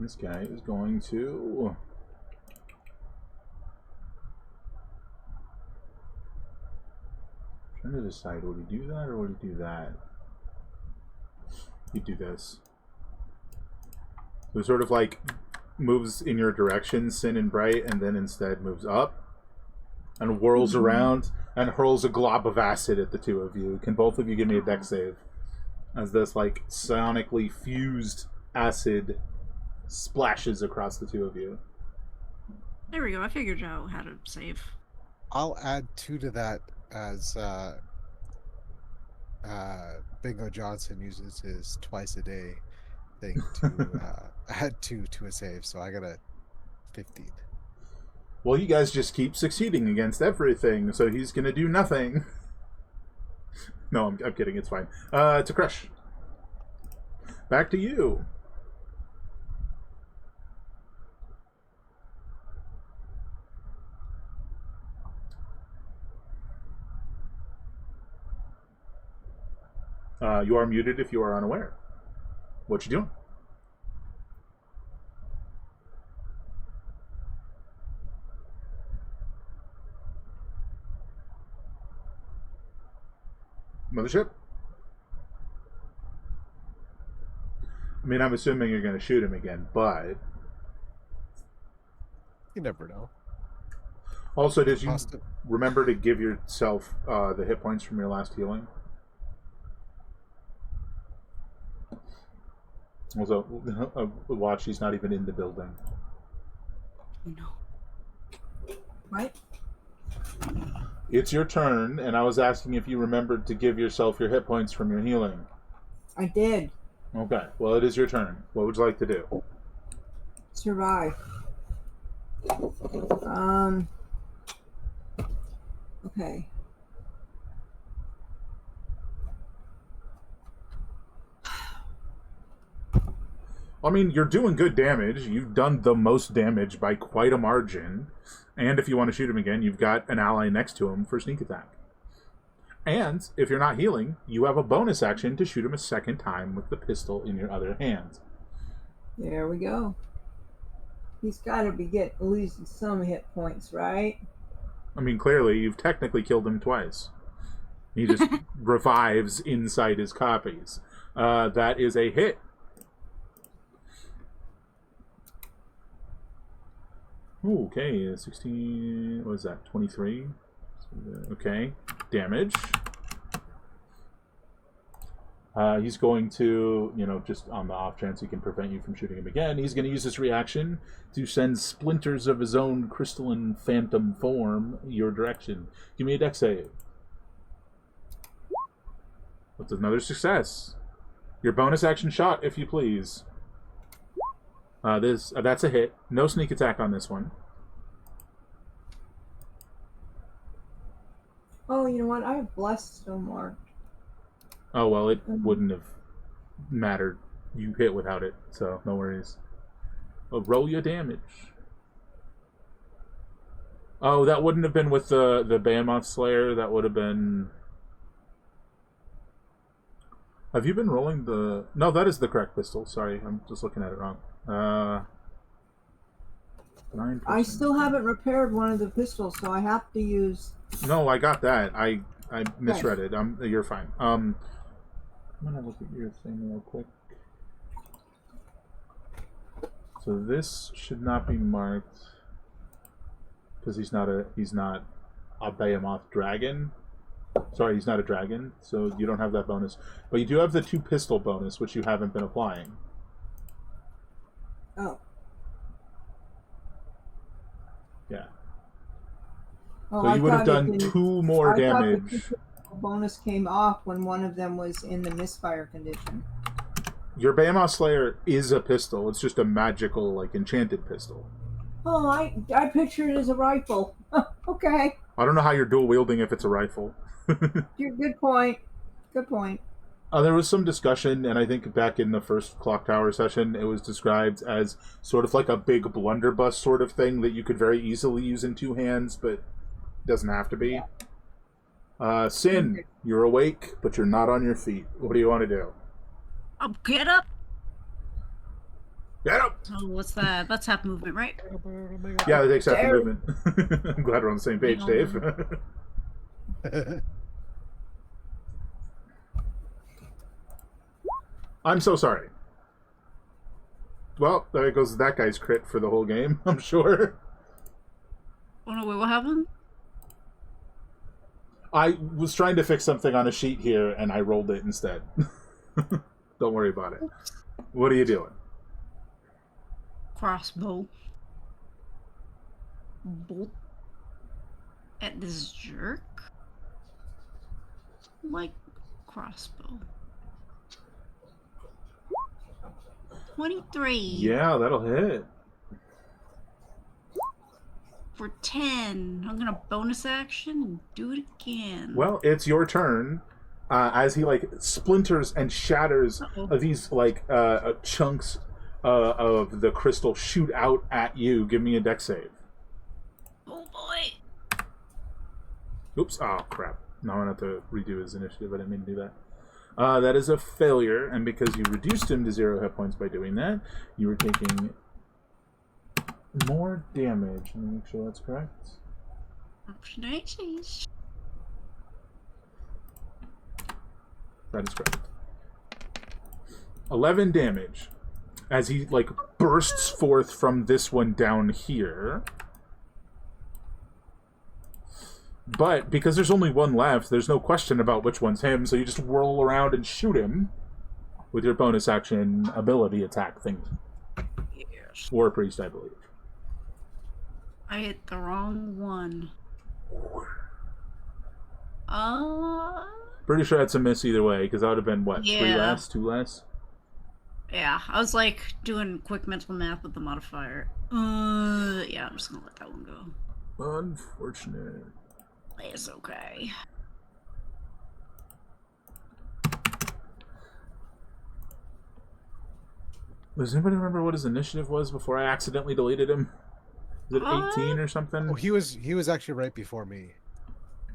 [SPEAKER 1] This guy is going to... trying to decide, would he do that or would he do that? He'd do this. So it sort of like moves in your direction, Sin and Bright, and then instead moves up and whirls around and hurls a glob of acid at the two of you. Can both of you give me a dex save? As this like sonically fused acid splashes across the two of you.
[SPEAKER 4] There we go. I figured out how to save.
[SPEAKER 2] I'll add 2 to that as Bingo Johnson uses his twice a day thing to add 2 to a save, so I got a 15.
[SPEAKER 1] Well, you guys just keep succeeding against everything, so he's gonna do nothing. No, I'm kidding, it's fine. To Crush. Back to you. You are muted if you are unaware. What you doing? Mothership? I mean, I'm assuming you're going to shoot him again, but...
[SPEAKER 2] You never know.
[SPEAKER 1] Also, did you
[SPEAKER 2] Austin.
[SPEAKER 1] remember to give yourself the hit points from your last healing? Also, watch, he's not even in the building.
[SPEAKER 4] No.
[SPEAKER 3] Right?
[SPEAKER 1] It's your turn, and I was asking if you remembered to give yourself your hit points from your healing.
[SPEAKER 3] I did.
[SPEAKER 1] Okay, well, it is your turn. What would you like to do?
[SPEAKER 3] Survive. Okay.
[SPEAKER 1] I mean, you're doing good damage. You've done the most damage by quite a margin. And if you want to shoot him again, you've got an ally next to him for sneak attack. And if you're not healing, you have a bonus action to shoot him a second time with the pistol in your other hand.
[SPEAKER 3] There we go. He's got to be losing some hit points, right?
[SPEAKER 1] I mean, clearly, you've technically killed him twice. He just revives inside his copies. That is a hit. Ooh, okay, 16, what is that, 23? Okay, damage. He's going to, just on the off chance he can prevent you from shooting him again, he's going to use this reaction to send splinters of his own crystalline phantom form your direction. Give me a dex save. That's another success. Your bonus action shot, if you please. That's a hit. No sneak attack on this one.
[SPEAKER 3] Oh, you know what? I have blessed still marked.
[SPEAKER 1] Oh, well, it wouldn't have mattered. You hit without it, so no worries. Roll your damage. Oh, that wouldn't have been with the Behemoth Slayer. That would have been... Have you been rolling the... No, that is the correct pistol. Sorry, I'm just looking at it wrong. 9%.
[SPEAKER 3] I still haven't repaired one of the pistols, so I have to use...
[SPEAKER 1] No, I got that. I misread it. You're fine. I'm gonna look at your thing real quick. So this should not be marked because he's not a Behemoth dragon. Sorry, he's not a dragon, so you don't have that bonus. But you do have the 2 pistol bonus, which you haven't been applying.
[SPEAKER 3] Oh.
[SPEAKER 1] Yeah.
[SPEAKER 3] Oh,
[SPEAKER 1] So you would have done 2 more damage.
[SPEAKER 3] The bonus came off when one of them was in the misfire condition.
[SPEAKER 1] Your Behemoth Slayer is a pistol. It's just a magical, like, enchanted pistol.
[SPEAKER 3] Oh, I pictured it as a rifle. Okay.
[SPEAKER 1] I don't know how you're dual wielding if it's a rifle.
[SPEAKER 3] Good point. Good point.
[SPEAKER 1] There was some discussion, and I think back in the first Clocktower session, it was described as sort of like a big blunderbuss sort of thing that you could very easily use in 2 hands, but it doesn't have to be. Sin, you're awake, but you're not on your feet. What do you want to do?
[SPEAKER 4] Get up!
[SPEAKER 1] Get up!
[SPEAKER 4] So what's that? That's half movement, right?
[SPEAKER 1] Yeah, it takes half the movement. I'm glad we're on the same page, Dave. I'm so sorry. Well, there goes that guy's crit for the whole game, I'm sure.
[SPEAKER 4] Oh no, wait, what happened?
[SPEAKER 1] I was trying to fix something on a sheet here, and I rolled it instead. Don't worry about it. What are you doing?
[SPEAKER 4] Crossbow. Bolt at this jerk. Like crossbow. 23.
[SPEAKER 1] Yeah, that'll hit.
[SPEAKER 4] For 10. I'm gonna bonus action and do it again.
[SPEAKER 1] Well, it's your turn. As he like splinters and shatters, these like chunks of the crystal shoot out at you. Give me a dex save.
[SPEAKER 4] Oh boy.
[SPEAKER 1] Oops! Oh crap! Now I'm gonna have to redo his initiative. I didn't mean to do that. That is a failure, and because you reduced him to 0 hit points by doing that, you were taking more damage. Let me make sure that's correct.
[SPEAKER 4] Option 80s.
[SPEAKER 1] That is correct. 11 damage as he like bursts forth from this one down here. But because there's only one left, there's no question about which one's him, so you just whirl around and shoot him with your bonus action ability attack thing.
[SPEAKER 4] Yes.
[SPEAKER 1] War Priest, I believe.
[SPEAKER 4] I hit the wrong one.
[SPEAKER 1] Pretty sure that's a miss either way, because that would have been, what, 3
[SPEAKER 4] Yeah.
[SPEAKER 1] less? 2 less?
[SPEAKER 4] Yeah, I was like doing quick mental math with the modifier. Yeah, I'm just gonna let that one go.
[SPEAKER 1] Unfortunate.
[SPEAKER 4] It's okay.
[SPEAKER 1] Does anybody remember what his initiative was before I accidentally deleted him? Is it 18 or something?
[SPEAKER 2] Oh, he was actually right before me.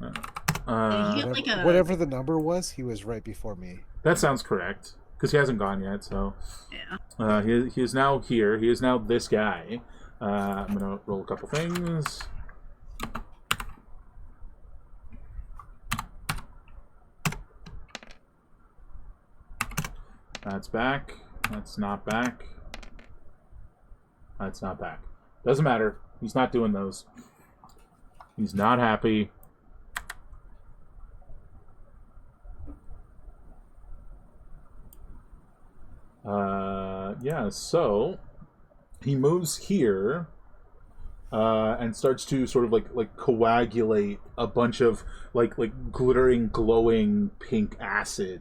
[SPEAKER 4] Yeah, he had like a...
[SPEAKER 2] Whatever the number was, he was right before me.
[SPEAKER 1] That sounds correct. Because he hasn't gone yet, so...
[SPEAKER 4] Yeah.
[SPEAKER 1] He is now here. He is now this guy. I'm going to roll a couple things. That's back. That's not back. That's not back. Doesn't matter. He's not doing those. He's not happy. Yeah, so he moves here and starts to sort of like coagulate a bunch of like glittering, glowing pink acid.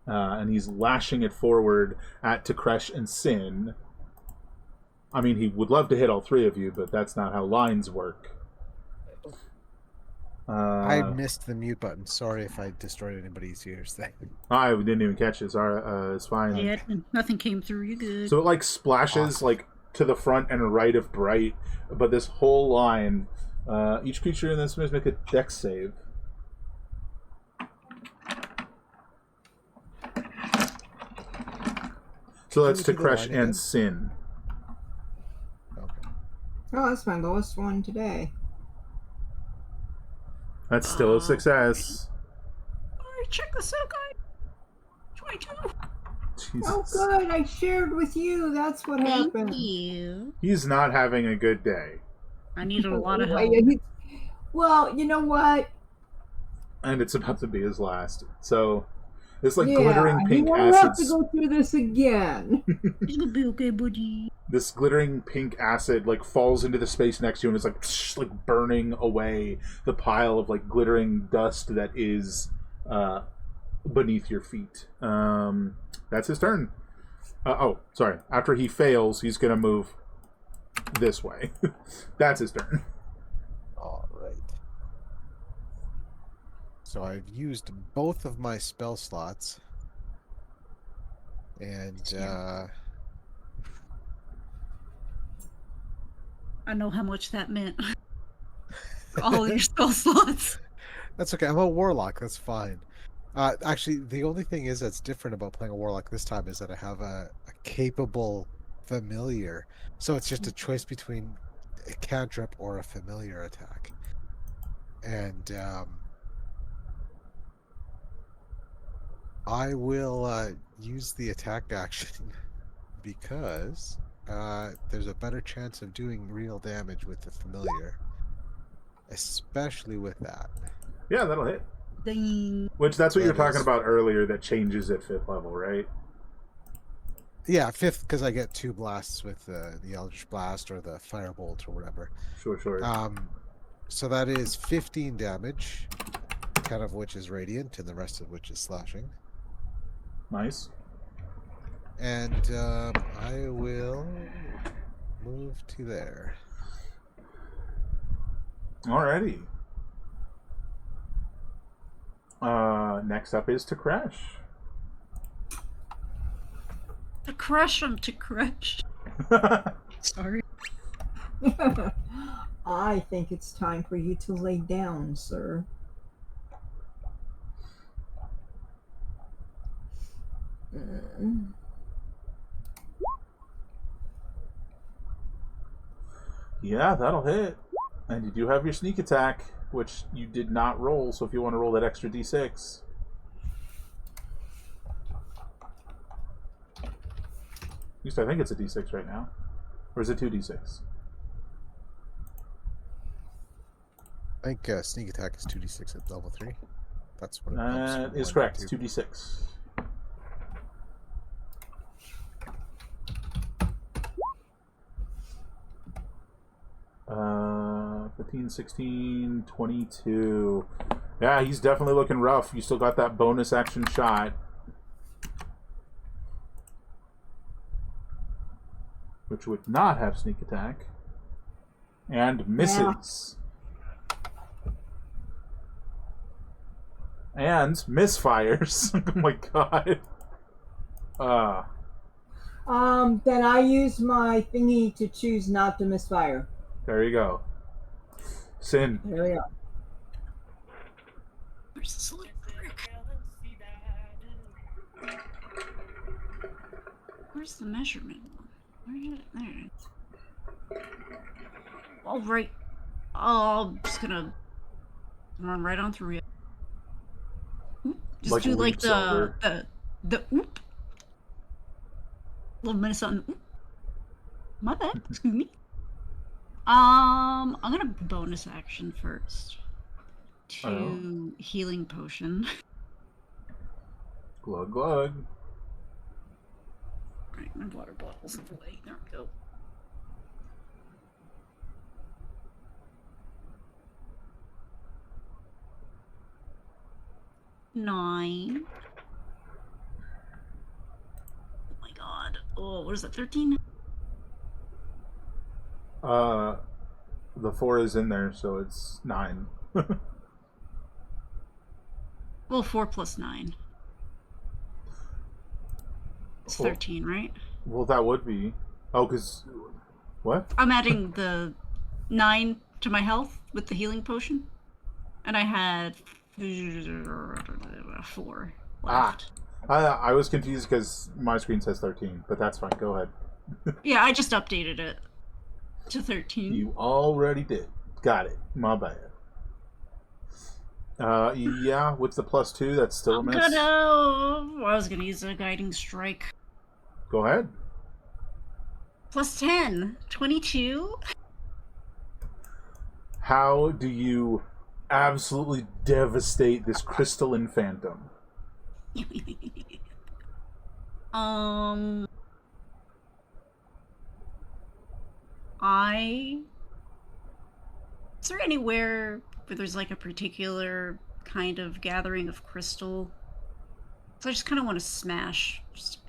[SPEAKER 1] And he's lashing it forward at Takresh and Sin. I mean, he would love to hit all 3 of you, but that's not how lines work.
[SPEAKER 2] I missed the mute button. Sorry if I destroyed anybody's ears there.
[SPEAKER 1] I didn't even catch it. Sorry, it's fine.
[SPEAKER 4] Yeah, nothing came through. You good?
[SPEAKER 1] So it like splashes like to the front and right of Bright, but this whole line, each creature in this must make a dex save. So that's Takresh and Sin.
[SPEAKER 2] Okay.
[SPEAKER 3] Oh, that's my lowest one today.
[SPEAKER 1] That's still a success.
[SPEAKER 4] Alright, check this out, guys. 22.
[SPEAKER 3] Oh,
[SPEAKER 1] Jesus.
[SPEAKER 3] good. I shared with you. That's what
[SPEAKER 4] Thank
[SPEAKER 3] happened.
[SPEAKER 4] you.
[SPEAKER 1] He's not having a good day.
[SPEAKER 4] I need a lot of
[SPEAKER 3] Yeah,
[SPEAKER 4] help.
[SPEAKER 3] well, you know what?
[SPEAKER 1] And it's about to be his last. So, this like
[SPEAKER 3] Yeah,
[SPEAKER 1] glittering
[SPEAKER 3] he
[SPEAKER 1] pink
[SPEAKER 3] won't have
[SPEAKER 1] acid.
[SPEAKER 3] to go through this again.
[SPEAKER 4] It's gonna be okay, buddy.
[SPEAKER 1] This glittering pink acid like falls into the space next to you and is like like burning away the pile of like glittering dust that is beneath your feet. That's his turn. Oh, sorry. After he fails, he's gonna move this way. That's his turn.
[SPEAKER 2] All right. So I've used both of my spell slots. And
[SPEAKER 4] I know how much that meant. For all of your spell slots.
[SPEAKER 2] that's okay. I'm a warlock. That's fine. Actually, the only thing is that's different about playing a warlock this time is that I have a capable familiar. So it's just a choice between a cantrip or a familiar attack. And I will use the attack action because there's a better chance of doing real damage with the familiar, especially with that.
[SPEAKER 1] Yeah, that'll hit.
[SPEAKER 4] Ding.
[SPEAKER 1] Which that's what you were
[SPEAKER 2] That
[SPEAKER 1] talking
[SPEAKER 2] is-
[SPEAKER 1] about earlier. That changes at 5th level, right?
[SPEAKER 2] Yeah, 5th because I get 2 blasts with the Eldritch Blast or the Firebolt or whatever.
[SPEAKER 1] Sure.
[SPEAKER 2] So that is 15 damage, 10 of which is radiant, and the rest of which is slashing.
[SPEAKER 1] Nice.
[SPEAKER 2] And I will move to there.
[SPEAKER 1] Alrighty. Next up is to crash.
[SPEAKER 4] To crush him, to crush. Sorry.
[SPEAKER 3] I think it's time for you to lay down, sir.
[SPEAKER 1] Yeah, that'll hit. And you do have your sneak attack, which you did not roll, so if you want to roll that extra d6. At least I think it's a d6 right now. Or is it 2d6?
[SPEAKER 2] I think sneak attack is 2d6 at level 3. That's what it bumps
[SPEAKER 1] That
[SPEAKER 2] from
[SPEAKER 1] is
[SPEAKER 2] 1
[SPEAKER 1] correct.
[SPEAKER 2] to
[SPEAKER 1] It's 2d6. Uh, 15, 16, 22. Yeah, he's definitely looking rough. You still got that bonus action shot. Which would not have sneak attack. And misses. And misfires. Oh my god.
[SPEAKER 3] Then I use my thingy to choose not to misfire.
[SPEAKER 1] There you go. Sin.
[SPEAKER 3] There we go.
[SPEAKER 4] Where's this little brick? Where's the measurement one? Where did it? There. All right. Oh, I'm just gonna run right on through it. Just
[SPEAKER 1] Like
[SPEAKER 4] do like
[SPEAKER 1] leaps over.
[SPEAKER 4] the oop. Little minute something. Oop. My bad. Excuse me. I'm gonna bonus action first. To healing potion.
[SPEAKER 1] Glug glug.
[SPEAKER 4] Right, my water bottle's in the way. There we go. Nine. Oh my god. Oh, what is that? 13?
[SPEAKER 1] The 4 is in there, so it's 9.
[SPEAKER 4] Well, 4 plus 9. It's 13, right?
[SPEAKER 1] Well, that would be. Oh, because. What?
[SPEAKER 4] I'm adding the 9 to my health with the healing potion. And I had 4 left.
[SPEAKER 1] I was confused because my screen says 13, but that's fine. Go ahead.
[SPEAKER 4] Yeah, I just updated it to 13.
[SPEAKER 1] You already did. Got it. My bad. Yeah, with the +2, that's still a miss.
[SPEAKER 4] I was gonna use a guiding strike.
[SPEAKER 1] Go ahead.
[SPEAKER 4] Plus 10. 22.
[SPEAKER 1] How do you absolutely devastate this crystalline phantom?
[SPEAKER 4] Is there anywhere where there's like a particular kind of gathering of crystal? So I just kind of want to smash just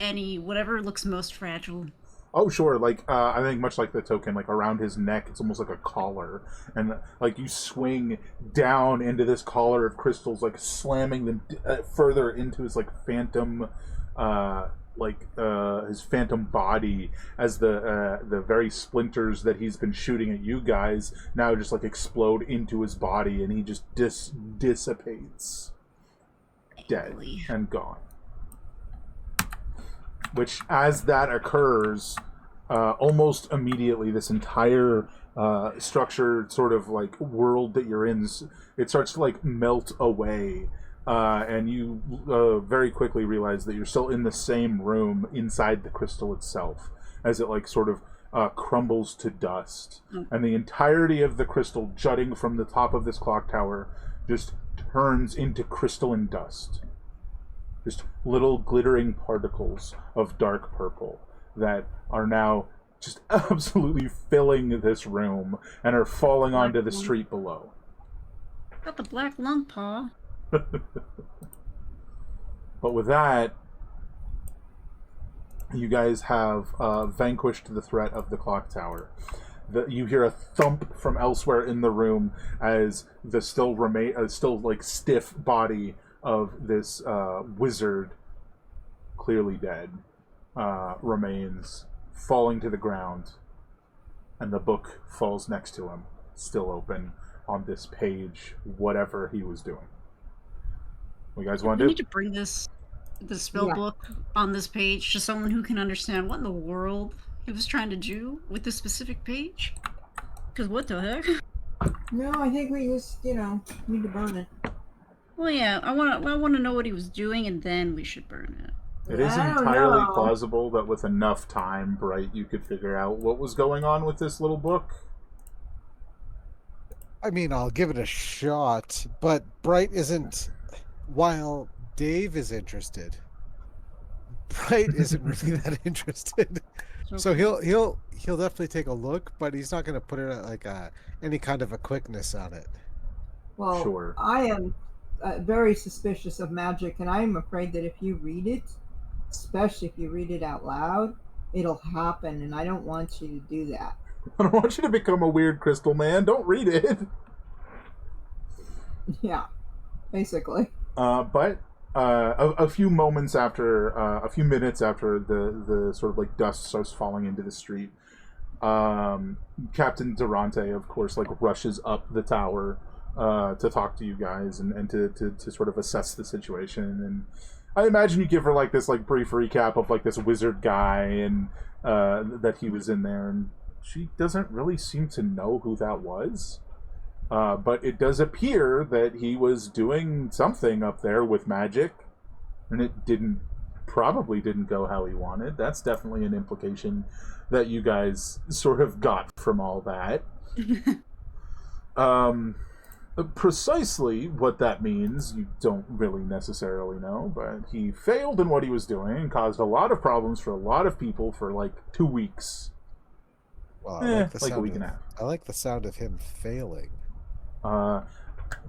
[SPEAKER 4] whatever looks most fragile.
[SPEAKER 1] Oh, sure. Like, I think much like the token, like around his neck, it's almost like a collar. And, like, you swing down into this collar of crystals, like, slamming them further into his, like, phantom, his phantom body as the very splinters that he's been shooting at you guys now just, like, explode into his body, and he just dissipates. Dead and gone. Which, as that occurs, almost immediately, this entire structured sort of like world that you're in, it starts to like melt away, and you very quickly realize that you're still in the same room inside the crystal itself, as it like sort of crumbles to dust, and the entirety of the crystal jutting from the top of this clock tower just turns into crystalline dust. Just little glittering particles of dark purple that are now just absolutely filling this room and are falling onto the street below.
[SPEAKER 4] Got the black lung paw.
[SPEAKER 1] But with that, you guys have vanquished the threat of the clock tower. You hear a thump from elsewhere in the room as the still like stiff body of this wizard, clearly dead, remains falling to the ground, and the book falls next to him, still open on this page, whatever he was doing. What you guys want to do?
[SPEAKER 4] We need to bring the spell book on this page to someone who can understand what in the world he was trying to do with this specific page. Because what the heck?
[SPEAKER 3] No, I think we just, need to burn it.
[SPEAKER 4] Well, yeah, I want to know what he was doing, and then we should burn it.
[SPEAKER 1] It is entirely plausible that with enough time, Bright, you could figure out what was going on with this little book.
[SPEAKER 2] I mean, I'll give it a shot, but Bright isn't. While Dave is interested, Bright isn't really that interested. So he'll definitely take a look, but he's not going to put it at like any kind of a quickness on it.
[SPEAKER 3] Well, sure. I am very suspicious of magic, and I'm afraid that if you read it, especially if you read it out loud, it'll happen, and I don't want you to do that.
[SPEAKER 1] I don't want you to become a weird crystal man. Don't read it.
[SPEAKER 3] Yeah, basically.
[SPEAKER 1] But a few minutes after the sort of like dust starts falling into the street, Captain Durante, of course, like rushes up the tower to talk to you guys and to sort of assess the situation. And I imagine you give her like this like brief recap of like this wizard guy and that he was in there, and she doesn't really seem to know who that was. But it does appear that he was doing something up there with magic, and it probably didn't go how he wanted. That's definitely an implication that you guys sort of got from all that. Precisely what that means, you don't really necessarily know, but he failed in what he was doing and caused a lot of problems for a lot of people for like 2 weeks.
[SPEAKER 2] Well, I like
[SPEAKER 1] a week and a half.
[SPEAKER 2] I like the sound of him failing.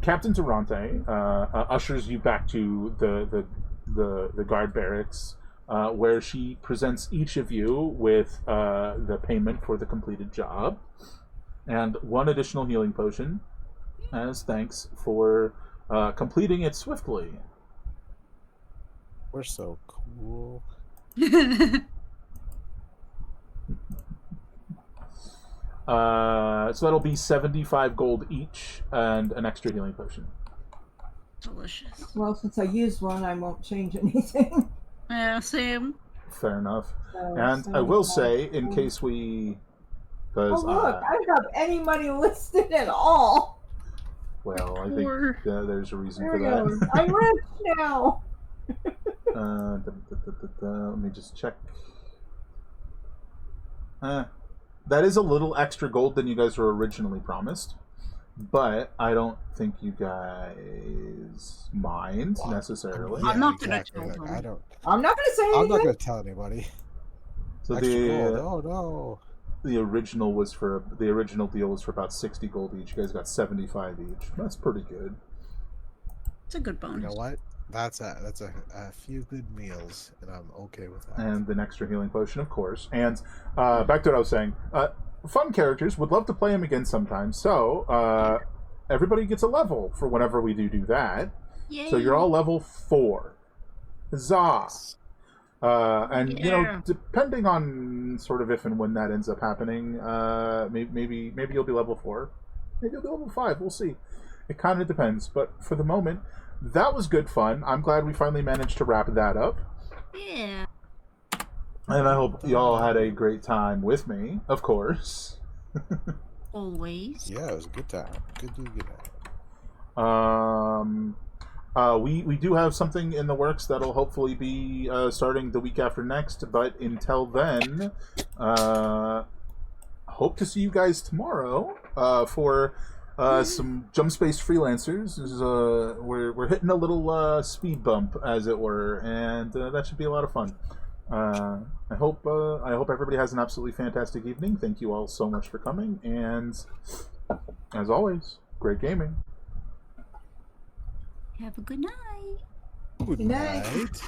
[SPEAKER 1] Captain Durante ushers you back to the guard barracks, where she presents each of you with the payment for the completed job and 1 additional healing potion as thanks for completing it swiftly.
[SPEAKER 2] We're so cool.
[SPEAKER 1] So that'll be 75 gold each and an extra healing potion.
[SPEAKER 4] Delicious.
[SPEAKER 3] Well, since I used one, I won't change anything.
[SPEAKER 4] Yeah, same.
[SPEAKER 1] Fair enough. And I will say, in case we...
[SPEAKER 3] Cause, look, I don't have any money listed at all.
[SPEAKER 1] Well, I think there's a reason for
[SPEAKER 3] that. I'm rich now.
[SPEAKER 1] Let me just check. That is a little extra gold than you guys were originally promised, but I don't think you guys mind necessarily.
[SPEAKER 4] I'm not gonna
[SPEAKER 2] exactly.
[SPEAKER 4] tell
[SPEAKER 2] Like,
[SPEAKER 4] them.
[SPEAKER 2] I don't.
[SPEAKER 3] I'm not going to say
[SPEAKER 2] I'm not
[SPEAKER 3] anything.
[SPEAKER 2] going to tell anybody.
[SPEAKER 1] So
[SPEAKER 2] Extra gold. Oh no.
[SPEAKER 1] the original deal was for about 60 gold each. You guys got 75 each. That's pretty good.
[SPEAKER 4] It's a good
[SPEAKER 2] You
[SPEAKER 4] bonus.
[SPEAKER 2] know what? That's a few good meals, and I'm okay with that.
[SPEAKER 1] And an extra healing potion, of course. And back to what I was saying. Fun characters. Would love to play them again sometime. So everybody gets a level for whenever we do that.
[SPEAKER 4] Yay.
[SPEAKER 1] So you're all level 4. Huzzah! And you know,
[SPEAKER 4] Yeah.
[SPEAKER 1] depending on sort of if and when that ends up happening, maybe you'll be level 4, maybe you'll be level 5. We'll see. It kind of depends. But for the moment, that was good fun. I'm glad we finally managed to wrap that up,
[SPEAKER 4] Yeah.
[SPEAKER 1] and I hope y'all had a great time with me. Of course.
[SPEAKER 4] Always.
[SPEAKER 2] Yeah, it was a good time. Good time.
[SPEAKER 1] We do have something in the works that'll hopefully be starting the week after next, but until then, hope to see you guys tomorrow for some Jump Space Freelancers. This is, we're hitting a little speed bump, as it were, and that should be a lot of fun. I hope everybody has an absolutely fantastic evening. Thank you all so much for coming, and as always, great gaming.
[SPEAKER 4] Have a good night.
[SPEAKER 2] Good
[SPEAKER 3] Good night.
[SPEAKER 2] night.